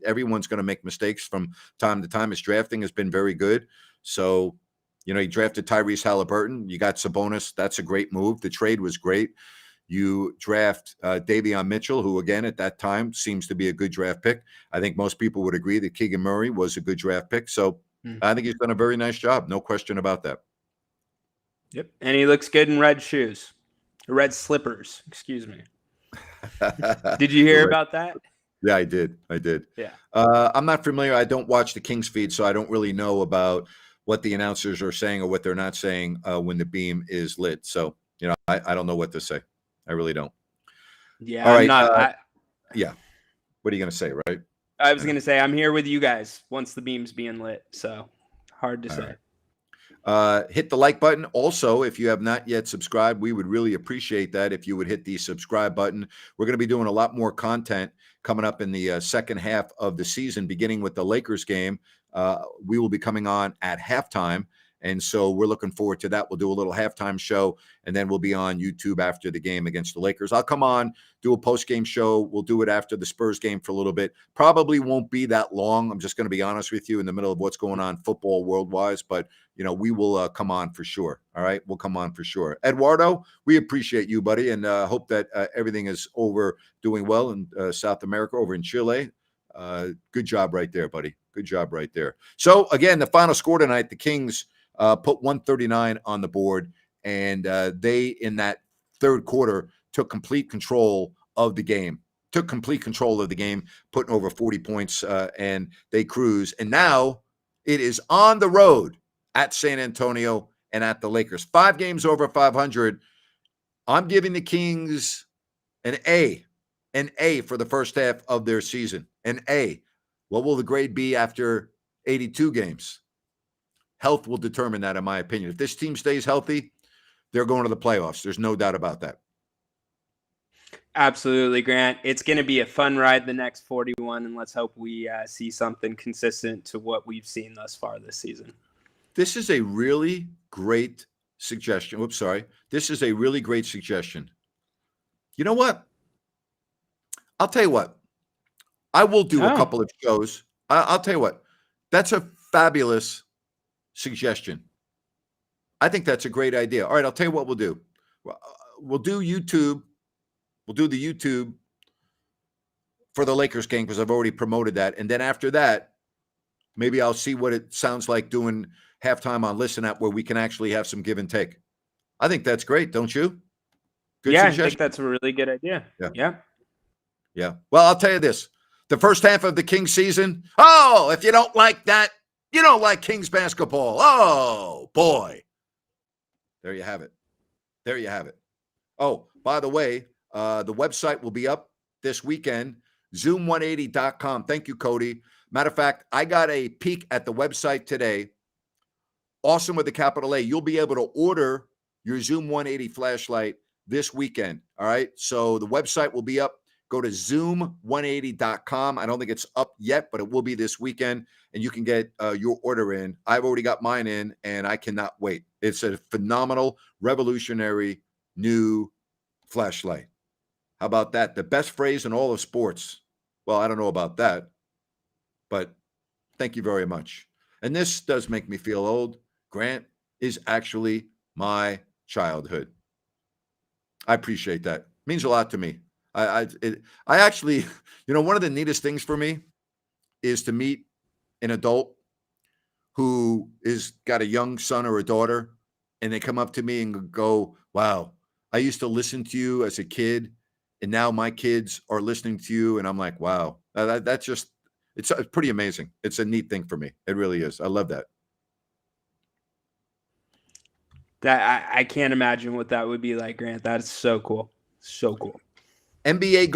Everyone's going to make mistakes from time to time. His drafting has been very good. So, he drafted Tyrese Halliburton. You got Sabonis. That's a great move. The trade was great. You draft Davion Mitchell, who, again, at that time seems to be a good draft pick. I think most people would agree that Keegan Murray was a good draft pick. So, I think he's done a very nice job. No question about that. Yep. And he looks good in red shoes. Red slippers. Excuse me. Did you hear about that? Yeah, I did. Yeah. I'm not familiar. I don't watch the Kings feed, so I don't really know about what the announcers are saying or what they're not saying when the beam is lit. So, I don't know what to say. I really don't. Yeah. All right. Yeah. What are you going to say, right? I was going to say, I'm here with you guys once the beam's being lit. So hard to say. Right. Hit the like button. Also, if you have not yet subscribed, we would really appreciate that if you would hit the subscribe button. We're going to be doing a lot more content coming up in the second half of the season, beginning with the Lakers game. We will be coming on at halftime. And so we're looking forward to that. We'll do a little halftime show, and then we'll be on YouTube after the game against the Lakers. I'll come on, do a post-game show. We'll do it after the Spurs game for a little bit. Probably won't be that long. I'm just going to be honest with you in the middle of what's going on football world-wise. But, we will come on for sure. All right? We'll come on for sure. Eduardo, we appreciate you, buddy, and hope that everything is doing well in South America, over in Chile. Good job right there, buddy. Good job right there. So, again, the final score tonight, the Kings put 139 on the board, and they, in that third quarter, took complete control of the game. Putting over 40 points, and they cruise. And now it is on the road at San Antonio and at the Lakers. 5 games over 500 I'm giving the Kings an A for the first half of their season. An A. What will the grade be after 82 games? Health will determine that, in my opinion. If this team stays healthy, they're going to the playoffs. There's no doubt about that. Absolutely, Grant. It's going to be a fun ride the next 41, and let's hope we see something consistent to what we've seen thus far this season. This is a really great suggestion. Oops, sorry. This is a really great suggestion. You know what? I'll tell you what. I will do a couple of shows. I'll tell you what. That's a fabulous suggestion. I think that's a great idea. All right, I'll tell you what we'll do. We'll do YouTube. We'll do the YouTube for the Lakers game because I've already promoted that. And then after that, maybe I'll see what it sounds like doing halftime on Listen Up where we can actually have some give and take. I think that's great, don't you? Good suggestion. I think that's a really good idea. Yeah. Well, I'll tell you this. The first half of the Kings season, oh, if you don't like that, you don't like Kings basketball. Oh, boy. There you have it. There you have it. Oh, by the way, the website will be up this weekend, zoom180.com. Thank you, Cody. Matter of fact, I got a peek at the website today. Awesome with the capital A. You'll be able to order your Zoom 180 flashlight this weekend. All right. So the website will be up. Go to zoom180.com. I don't think it's up yet, but it will be this weekend, and you can get your order in. I've already got mine in, and I cannot wait. It's a phenomenal, revolutionary new flashlight. How about that? The best phrase in all of sports. Well, I don't know about that, but thank you very much. And this does make me feel old. Grant is actually my childhood. I appreciate that. It means a lot to me. I actually, one of the neatest things for me is to meet an adult who is got a young son or a daughter, and they come up to me and go, wow, I used to listen to you as a kid, and now my kids are listening to you. And I'm like, wow, that's just, it's pretty amazing. It's a neat thing for me. It really is. I love that. I can't imagine what that would be like, Grant. That's so cool. So cool. NBA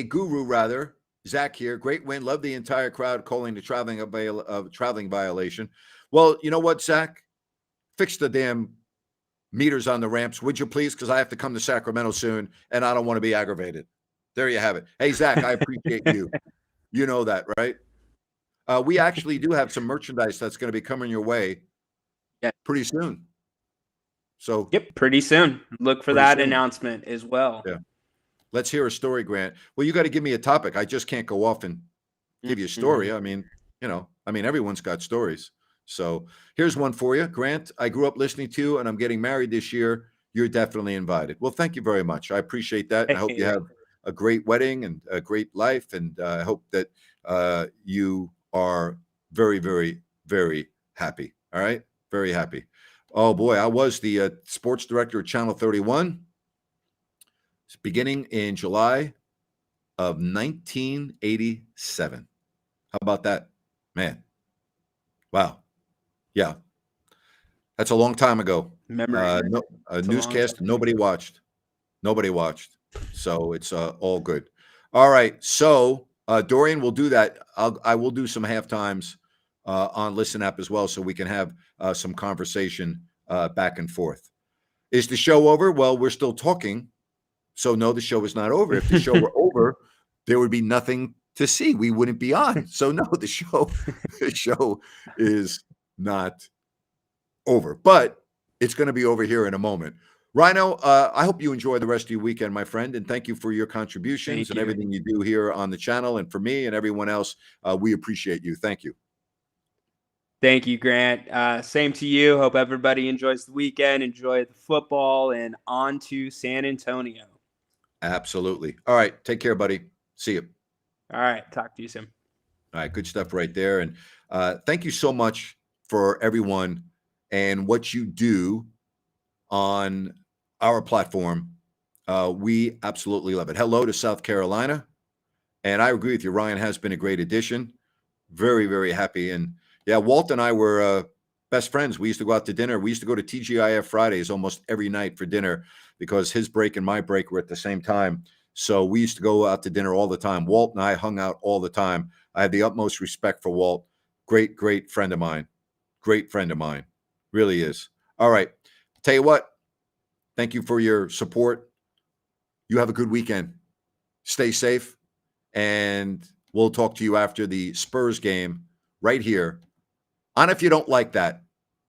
guru, rather, Zach here. Great win. Love the entire crowd calling the traveling violation. Well, you know what, Zach? Fix the damn meters on the ramps, would you please? Because I have to come to Sacramento soon, and I don't want to be aggravated. There you have it. Hey, Zach, I appreciate you. You know that, right? We actually do have some merchandise that's going to be coming your way pretty soon. So, yep, pretty soon. Look for that announcement as well. Yeah. Let's hear a story, Grant. Well, you got to give me a topic. I just can't go off and give you a story. I mean, everyone's got stories. So here's one for you. Grant, I grew up listening to you, and I'm getting married this year. You're definitely invited. Well, thank you very much. I appreciate that. I hope you have a great wedding and a great life. And I hope that you are very, very, very happy. All right? Very happy. Oh, boy. I was the sports director at Channel 31 beginning in July of 1987. How about that? Man. Wow. Yeah. That's a long time ago. A newscast nobody watched. Nobody watched. So it's all good. All right. So Dorian will do that. I will do some halftimes on Listen App as well, so we can have some conversation back and forth. Is the show over? Well, we're still talking. So no, the show is not over. If the show were over, there would be nothing to see. We wouldn't be on. So no, the show is not over, but it's going to be over here in a moment. Rhino, I hope you enjoy the rest of your weekend, my friend, and thank you for your contributions and everything you do here on the channel. And for me and everyone else, we appreciate you. Thank you. Thank you, Grant. Same to you. Hope everybody enjoys the weekend, enjoy the football, and on to San Antonio. Absolutely. All right. Take care, buddy. See you. All right. Talk to you soon. All right. Good stuff right there. And thank you so much for everyone and what you do on our platform. We absolutely love it. Hello to South Carolina. And I agree with you. Ryan has been a great addition. Very, very happy. And yeah, Walt and I were best friends. We used to go out to dinner. We used to go to TGIF Fridays almost every night for dinner because his break and my break were at the same time. So we used to go out to dinner all the time. Walt and I hung out all the time. I have the utmost respect for Walt. Great, great friend of mine. Great friend of mine. Really is. All right. Tell you what, thank you for your support. You have a good weekend. Stay safe. And we'll talk to you after the Spurs game right here on If You Don't Like That.